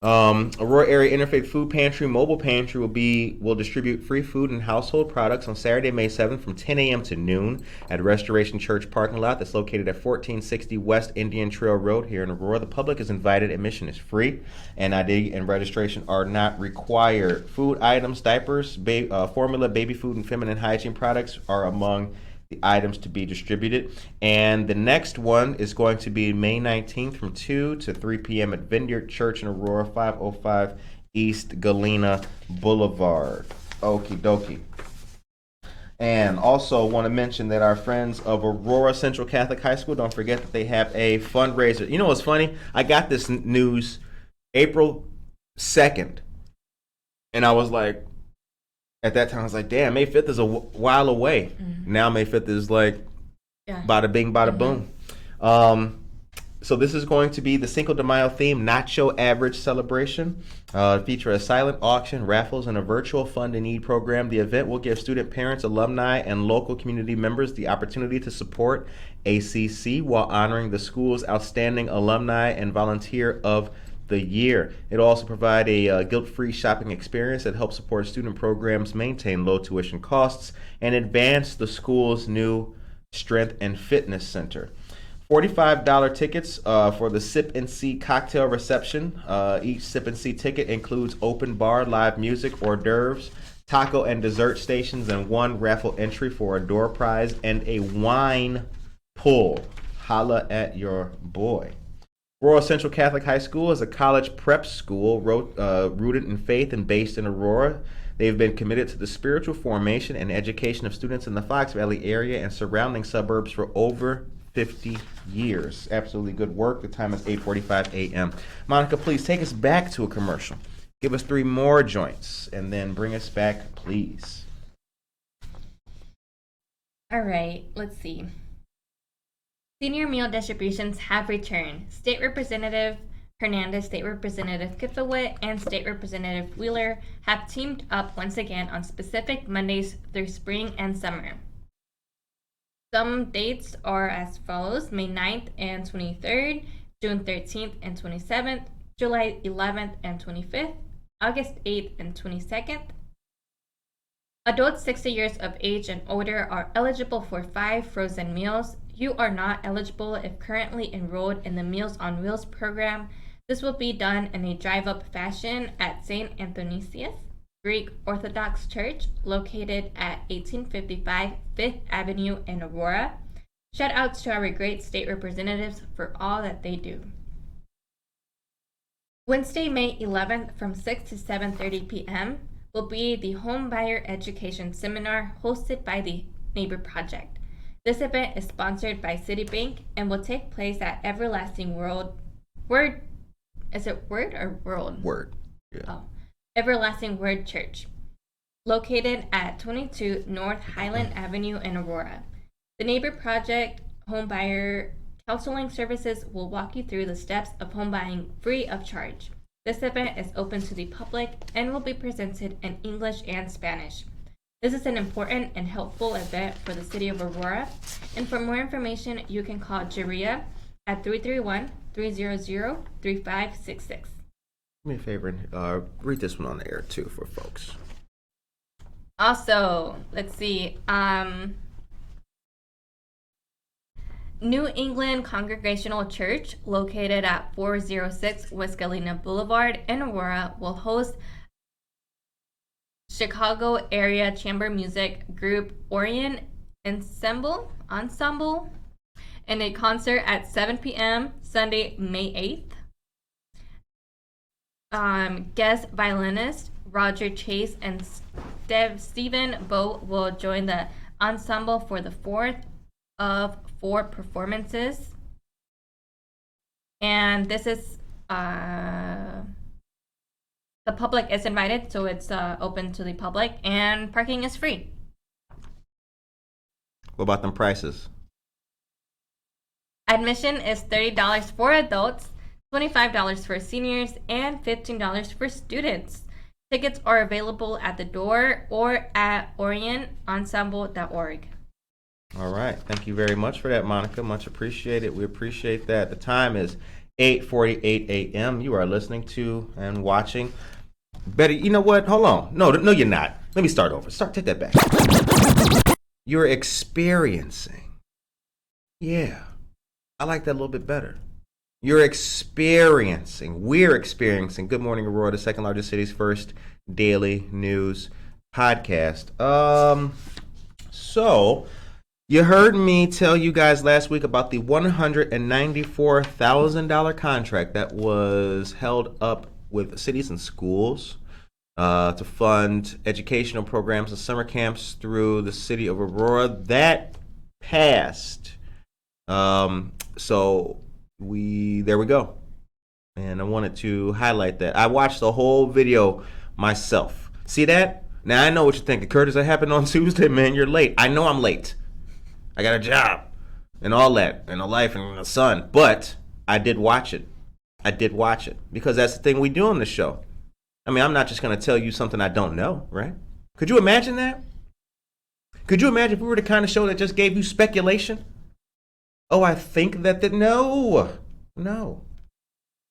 Aurora Area Interfaith Food Pantry Mobile Pantry will distribute free food and household products on Saturday, May 7th from 10 a.m. to noon at Restoration Church parking lot that's located at 1460 West Indian Trail Road here in Aurora. The public is invited. Admission is free, and ID and registration are not required. Food items, diapers, formula, baby food, and feminine hygiene products are among the items to be distributed. And the next one is going to be May 19th from 2 to 3 p.m. at Vineyard Church in Aurora, 505 East Galena Boulevard. Okie dokie. And also want to mention that our friends of Aurora Central Catholic High School, don't forget that they have a fundraiser. You know what's funny? I got this news April 2nd. And I was like, at that time, I was like, damn, May 5th is a while away. Now May 5th is like, bada bing, bada boom. So this is going to be the Cinco de Mayo theme Nacho Average celebration. Feature a silent auction, raffles, and a virtual fund in need program. The event will give student parents, alumni, and local community members the opportunity to support ACC while honoring the school's outstanding alumni and volunteer of the year. It'll also provide a guilt-free shopping experience that helps support student programs, maintain low tuition costs, and advance the school's new strength and fitness center. $45 tickets for the Sip and See cocktail reception. Each Sip and See ticket includes open bar, live music, hors d'oeuvres, taco and dessert stations, and one raffle entry for a door prize and a wine pull. Holla at your boy. Aurora Central Catholic High School is a college prep school rooted in faith and based in Aurora. They've been committed to the spiritual formation and education of students in the Fox Valley area and surrounding suburbs for over 50 years. Absolutely good work. The time is 8:45 a.m. Monica, please take us back to a commercial. Give us 3 more joints and then bring us back, please. All right, let's see. Senior meal distributions have returned. State Representative Hernandez, State Representative Kifowit, and State Representative Wheeler have teamed up once again on specific Mondays through spring and summer. Some dates are as follows: May 9th and 23rd, June 13th and 27th, July 11th and 25th, August 8th and 22nd. Adults 60 years of age and older are eligible for 5 frozen meals. You are not eligible if currently enrolled in the Meals on Wheels program. This will be done in a drive-up fashion at St. Athanasius Greek Orthodox Church, located at 1855 5th Avenue in Aurora. Shout outs to our great state representatives for all that they do. Wednesday, May 11th from 6 to 7:30 p.m. will be the Home Buyer Education Seminar hosted by the Neighbor Project. This event is sponsored by Citibank and will take place at Everlasting Word. Is it Word or World? Word. Yeah. Oh, Everlasting Word Church, located at 22 North Highland Avenue in Aurora. The Neighbor Project Home Buyer Counseling Services will walk you through the steps of home buying free of charge. This event is open to the public and will be presented in English and Spanish. This is an important and helpful event for the city of Aurora, and for more information, you can call Jaria at 331-300-3566. Do me a favor and read this one on the air too for folks. Also, let's see. New England Congregational Church, located at 406 West Galena Boulevard in Aurora, will host Chicago area chamber music group Orient Ensemble in a concert at 7 p.m. Sunday, May 8th. Guest violinist Roger Chase and Stephen Bowe will join the ensemble for the fourth of 4 performances. And this is the public is invited, so it's open to the public, and parking is free. What about them prices? Admission is $30 for adults, $25 for seniors, and $15 for students. Tickets are available at the door or at orientensemble.org. All right. Thank you very much for that, Monica. Much appreciated. We appreciate that. The time is 8:48 a.m. You are listening to and watching. Betty, you know what? Hold on. No, you're not. Let me start over. Take that back. You're experiencing. Yeah. I like that a little bit better. We're experiencing. Good Morning Aurora, the second largest city's first daily news podcast. So you heard me tell you guys last week about the $194,000 contract that was held up with cities and schools to fund educational programs and summer camps through the city of Aurora. That passed. So there we go. And I wanted to highlight that. I watched the whole video myself. See that? Now I know what you're thinking. Curtis, that happened on Tuesday, man. You're late. I know I'm late. I got a job and all that and a life and a son. But I did watch it. Because that's the thing we do on the show. I mean, I'm not just going to tell you something I don't know, right? Could you imagine that? Could you imagine if we were the kind of show that just gave you speculation? Oh, I think that. No.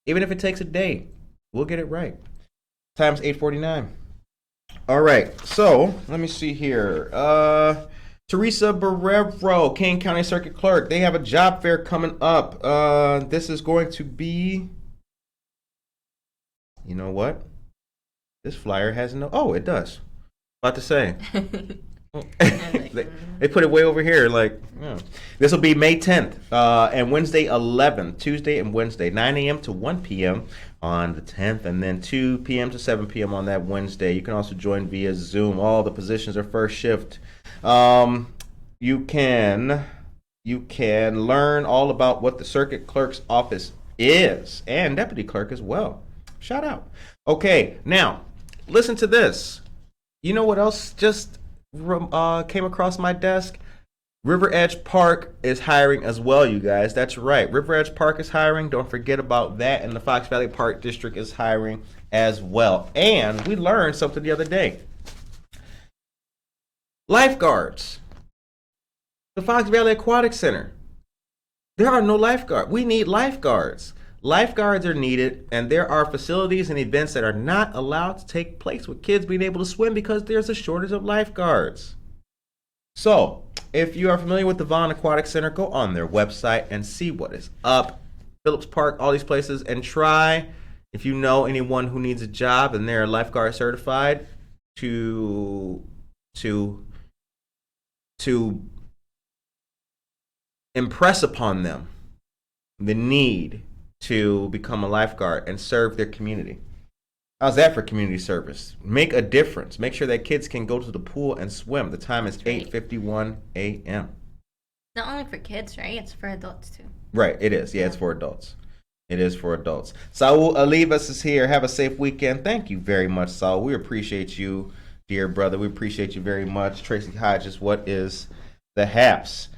Even if it takes a day, we'll get it right. Time's 8:49. All right, so let me see here. Teresa Barrero, Kane County Circuit Clerk. They have a job fair coming up. This is going to be. You know what? This flyer has no. Oh, it does. About to say. They put it way over here. This will be May 10th and Wednesday 11th, Tuesday and Wednesday, 9 a.m. to 1 p.m. on the 10th, and then 2 p.m. to 7 p.m. on that Wednesday. You can also join via Zoom. All the positions are first shift. You can learn all about what the circuit clerk's office is, and deputy clerk as well. Shout out. Okay, now listen to this. You know what else just came across my desk? River Edge Park is hiring as well, you guys. That's right. River Edge Park is hiring. Don't forget about that. And the Fox Valley Park District is hiring as well. And we learned something the other day. Lifeguards. The Fox Valley Aquatic Center. There are no lifeguards. We need lifeguards. Lifeguards are needed, and there are facilities and events that are not allowed to take place with kids being able to swim because there's a shortage of lifeguards. So, if you are familiar with the Vaughn Aquatic Center, go on their website and see what is up. Phillips Park, all these places, and try, if you know anyone who needs a job and they're lifeguard certified, to impress upon them the need to become a lifeguard and serve their community. How's that for community service? Make a difference. Make sure that kids can go to the pool and swim. The time is 8:51 a.m. Not only for kids, right? It's for adults too. Right, it is. Yeah, it's for adults. It is for adults. Saul Olivas is here. Have a safe weekend. Thank you very much, Saul. We appreciate you, dear brother. We appreciate you very much. Tracy Hodges, what is the haps?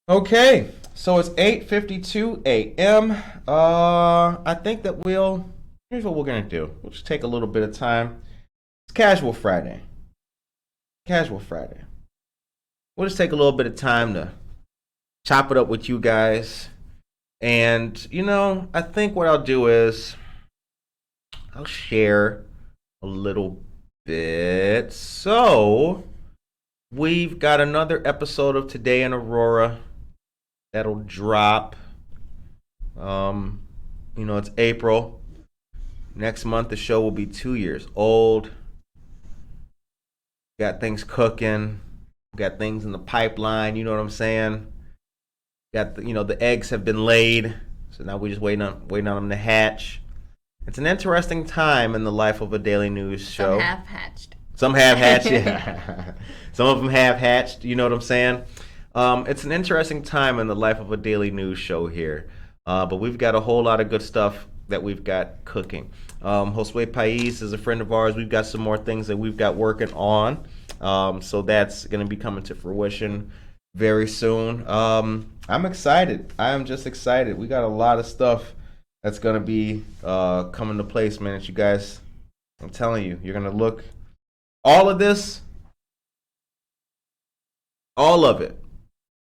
Okay, so it's 8:52 a.m. I think that here's what we're going to do. We'll just take a little bit of time. It's Casual Friday. Casual Friday. We'll just take a little bit of time to chop it up with you guys. And, I think what I'll do is I'll share a little bit. So, we've got another episode of Today in Aurora that'll drop. It's April. Next month, the show will be 2 years old. Got things cooking. Got things in the pipeline. You know what I'm saying? Got the eggs have been laid, so now we're just waiting on them to hatch. It's an interesting time in the life of a daily news show. Some have hatched. Some have hatched. Yeah. Some of them have hatched. You know what I'm saying? It's an interesting time in the life of a daily news show here, but we've got a whole lot of good stuff that we've got cooking. Josue Pais is a friend of ours. We've got some more things that we've got working on. So that's going to be coming to fruition very soon. I'm excited. I am just excited. We got a lot of stuff that's going to be coming to place, man. You guys, I'm telling you, you're going to look. All of this, all of it,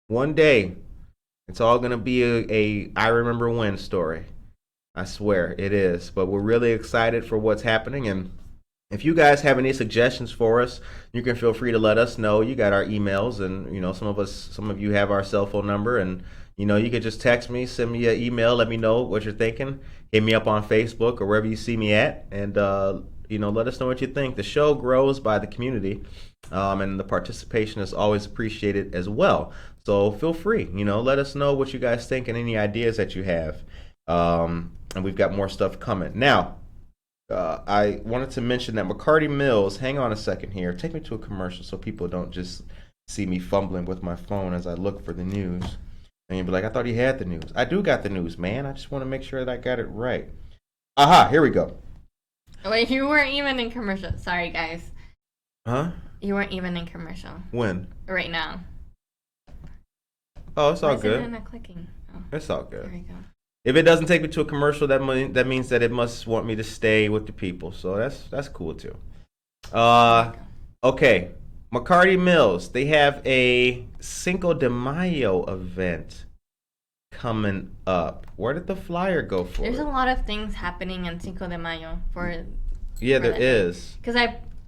one day, it's all going to be a I remember when story. I swear it is. But we're really excited for what's happening. And if you guys have any suggestions for us, you can feel free to let us know. You got our emails, and some of you have our cell phone number, and you could just text me, send me an email, let me know what you're thinking. Hit me up on Facebook or wherever you see me at, and let us know what you think. The show grows by the community, and the participation is always appreciated as well. So feel free, let us know what you guys think and any ideas that you have. And we've got more stuff coming. Now, I wanted to mention that McCarty Mills, hang on a second here. Take me to a commercial so people don't just see me fumbling with my phone as I look for the news. And you'll be like, I thought he had the news. I do got the news, man. I just want to make sure that I got it right. Aha, here we go. Wait, you weren't even in commercial. Sorry, guys. Huh? You weren't even in commercial. When? Right now. Oh, it's all good. Why is it not clicking? Oh, it's all good. there we go. If it doesn't take me to a commercial, that means that it must want me to stay with the people. So that's cool too. Okay. McCarty Mills, they have a Cinco de Mayo event coming up. Where did the flyer go for? There's a lot of things happening in Cinco de Mayo for. Yeah, there is. Because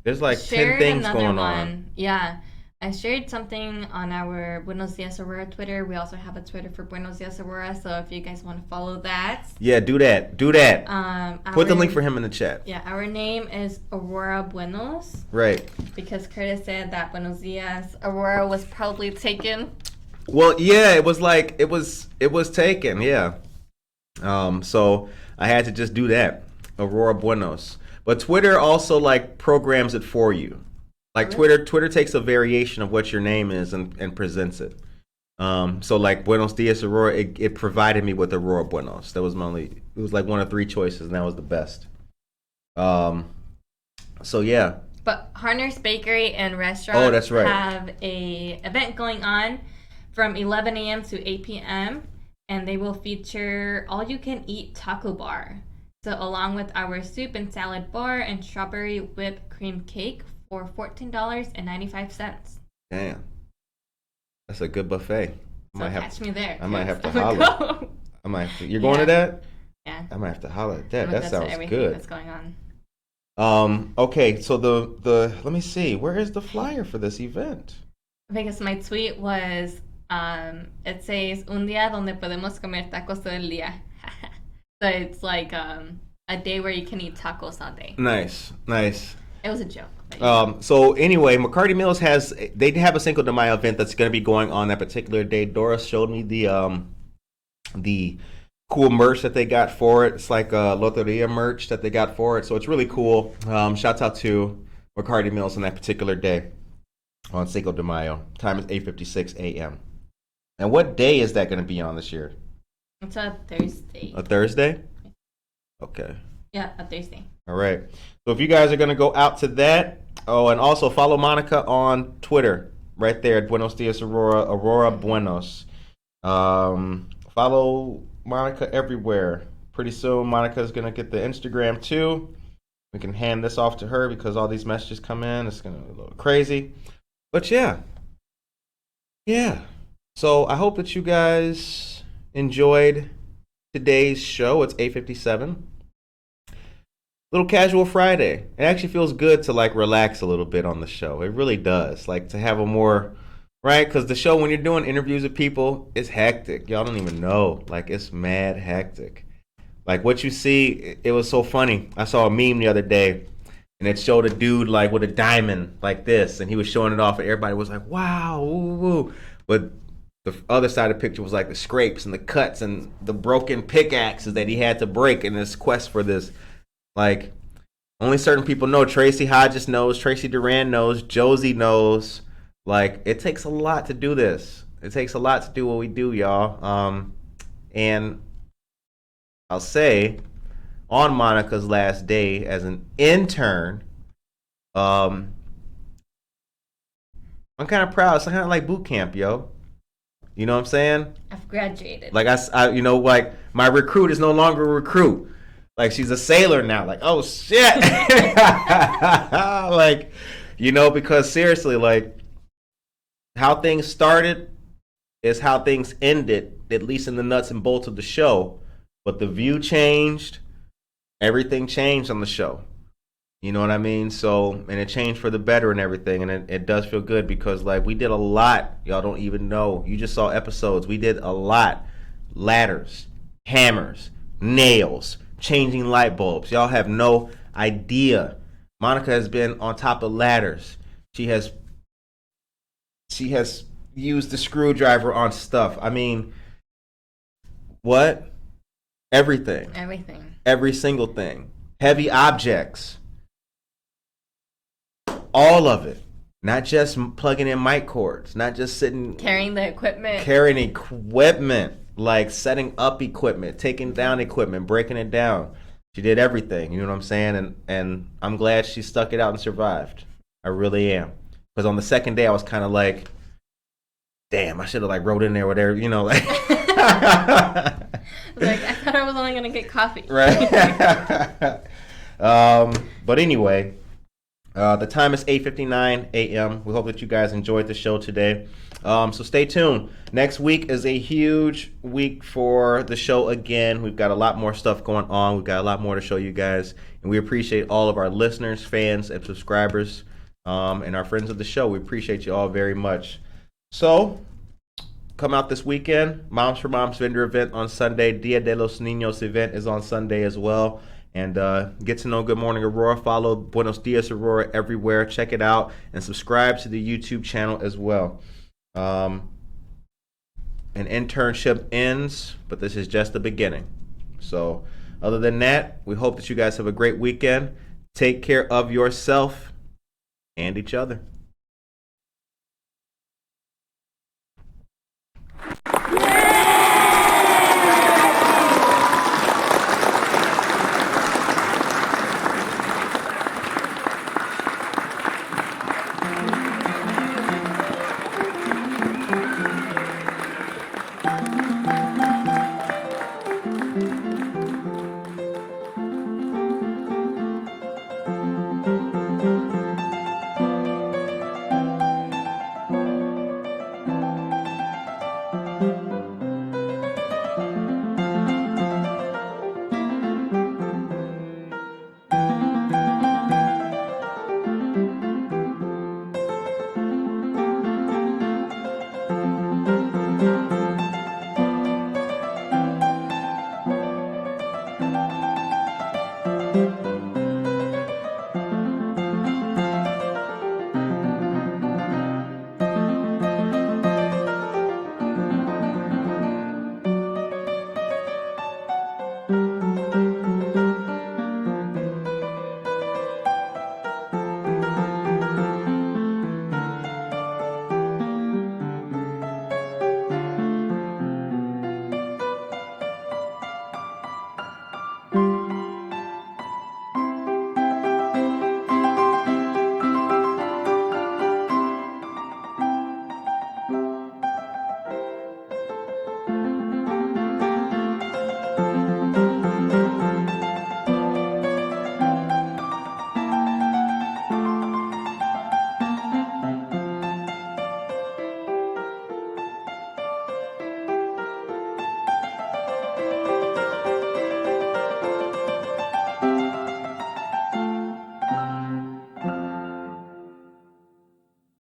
there's like 10 things going on. Yeah. I shared something on our Buenos Dias Aurora Twitter. We also have a Twitter for Buenos Dias Aurora, so if you guys want to follow that. Yeah, do that. Put the link for him in the chat. Yeah, our name is Aurora Buenos. Right. Because Curtis said that Buenos Dias Aurora was probably taken. Well, yeah, it was taken, yeah. So I had to just do that. Aurora Buenos. But Twitter also programs it for you. Twitter takes a variation of what your name is and presents it. So Buenos Dias Aurora, it provided me with Aurora Buenos. That was it was one of 3 choices, and that was the best. So yeah. But Harner's Bakery and Restaurant that's right. have a event going on. from 11 a.m. to 8 p.m. And they will feature all-you-can-eat taco bar. So along with our soup and salad bar and strawberry whipped cream cake for $14.95. Damn. That's a good buffet. So catch me there. I might have to I'm gonna holler. go. I might have to, you're going to that? Yeah. I might have to holler at that. I'm That gonna sounds everything good. that's going on. Okay, so the let me see. Where is the flyer for this event? Because my tweet was, it says, un día donde podemos comer tacos todo el día. So it's like a day where you can eat tacos all day. Nice. It was a joke. But So anyway, McCarty Mills they have a Cinco de Mayo event that's going to be going on that particular day. Doris showed me the cool merch that they got for it. It's like a Loteria merch that they got for it. So it's really cool. Shouts out to McCarty Mills on that particular day on Cinco de Mayo. Time is 8:56 a.m. And what day is that going to be on this year? it's a Thursday. A Thursday? Okay. Yeah, a Thursday. All right. So if you guys are going to go out to that, and also follow Monica on Twitter right there at Buenos Dias Aurora, Aurora Buenos. Follow Monica everywhere. Pretty soon, Monica's going to get the Instagram too. We can hand this off to her because all these messages come in. It's going to be a little crazy. But yeah. So I hope that you guys enjoyed today's show. It's 8:57. Little casual Friday. It actually feels good to like relax a little bit on the show. It really does. Like to have a more, right? Because the show, when you're doing interviews with people, it's hectic. Y'all don't even know. Like it's mad hectic. Like what you see, it was so funny. I saw a meme the other day and it showed a dude like with a diamond like this and he was showing it off and everybody was like, wow, woo, woo. But the other side of the picture was like the scrapes and the cuts and the broken pickaxes that he had to break in his quest for this. Like, only certain people know. Tracy Hodges knows. Tracy Duran knows. Josie knows. Like, it takes a lot to do this. It takes a lot to do what we do, y'all. And I'll say, on Monica's last day as an intern, I'm kind of proud. It's kind of like boot camp, yo. You know what I'm saying? I've graduated. Like, I like, my recruit is no longer a recruit. Like, she's a sailor now. Like, oh, shit. Like, because seriously, like, how things started is how things ended, at least in the nuts and bolts of the show. But the view changed. Everything changed on the show. You know what I mean? So, and it changed for the better and everything. And it does feel good because, like, we did a lot. Y'all don't even know. You just saw episodes. We did a lot. Ladders, hammers, nails, changing light bulbs. Y'all have no idea. Monica has been on top of ladders. She has used the screwdriver on stuff. I mean, what? Everything. Every single thing. Heavy objects. All of it. Not just plugging in mic cords. Not just sitting. Carrying equipment. Like setting up equipment, taking down equipment, breaking it down. She did everything, you know what I'm saying? And I'm glad she stuck it out and survived. I really am. Because on the second day, I was kind of like, damn, I should have like wrote in there whatever, like. Like, I thought I was only going to get coffee. Right. But anyway, the time is 8:59 a.m. We hope that you guys enjoyed the show today. So stay tuned. Next week is a huge week for the show again. We've got a lot more stuff going on. We've got a lot more to show you guys. And we appreciate all of our listeners, fans, and subscribers, and our friends of the show. We appreciate you all very much. So come out this weekend. Moms for Moms vendor event on Sunday. Dia de los Niños event is on Sunday as well. And get to know Good Morning Aurora. Follow Buenos Dias Aurora everywhere. Check it out. And subscribe to the YouTube channel as well. An internship ends, but this is just the beginning. So other than that, we hope that you guys have a great weekend. Take care of yourself and each other. Yeah!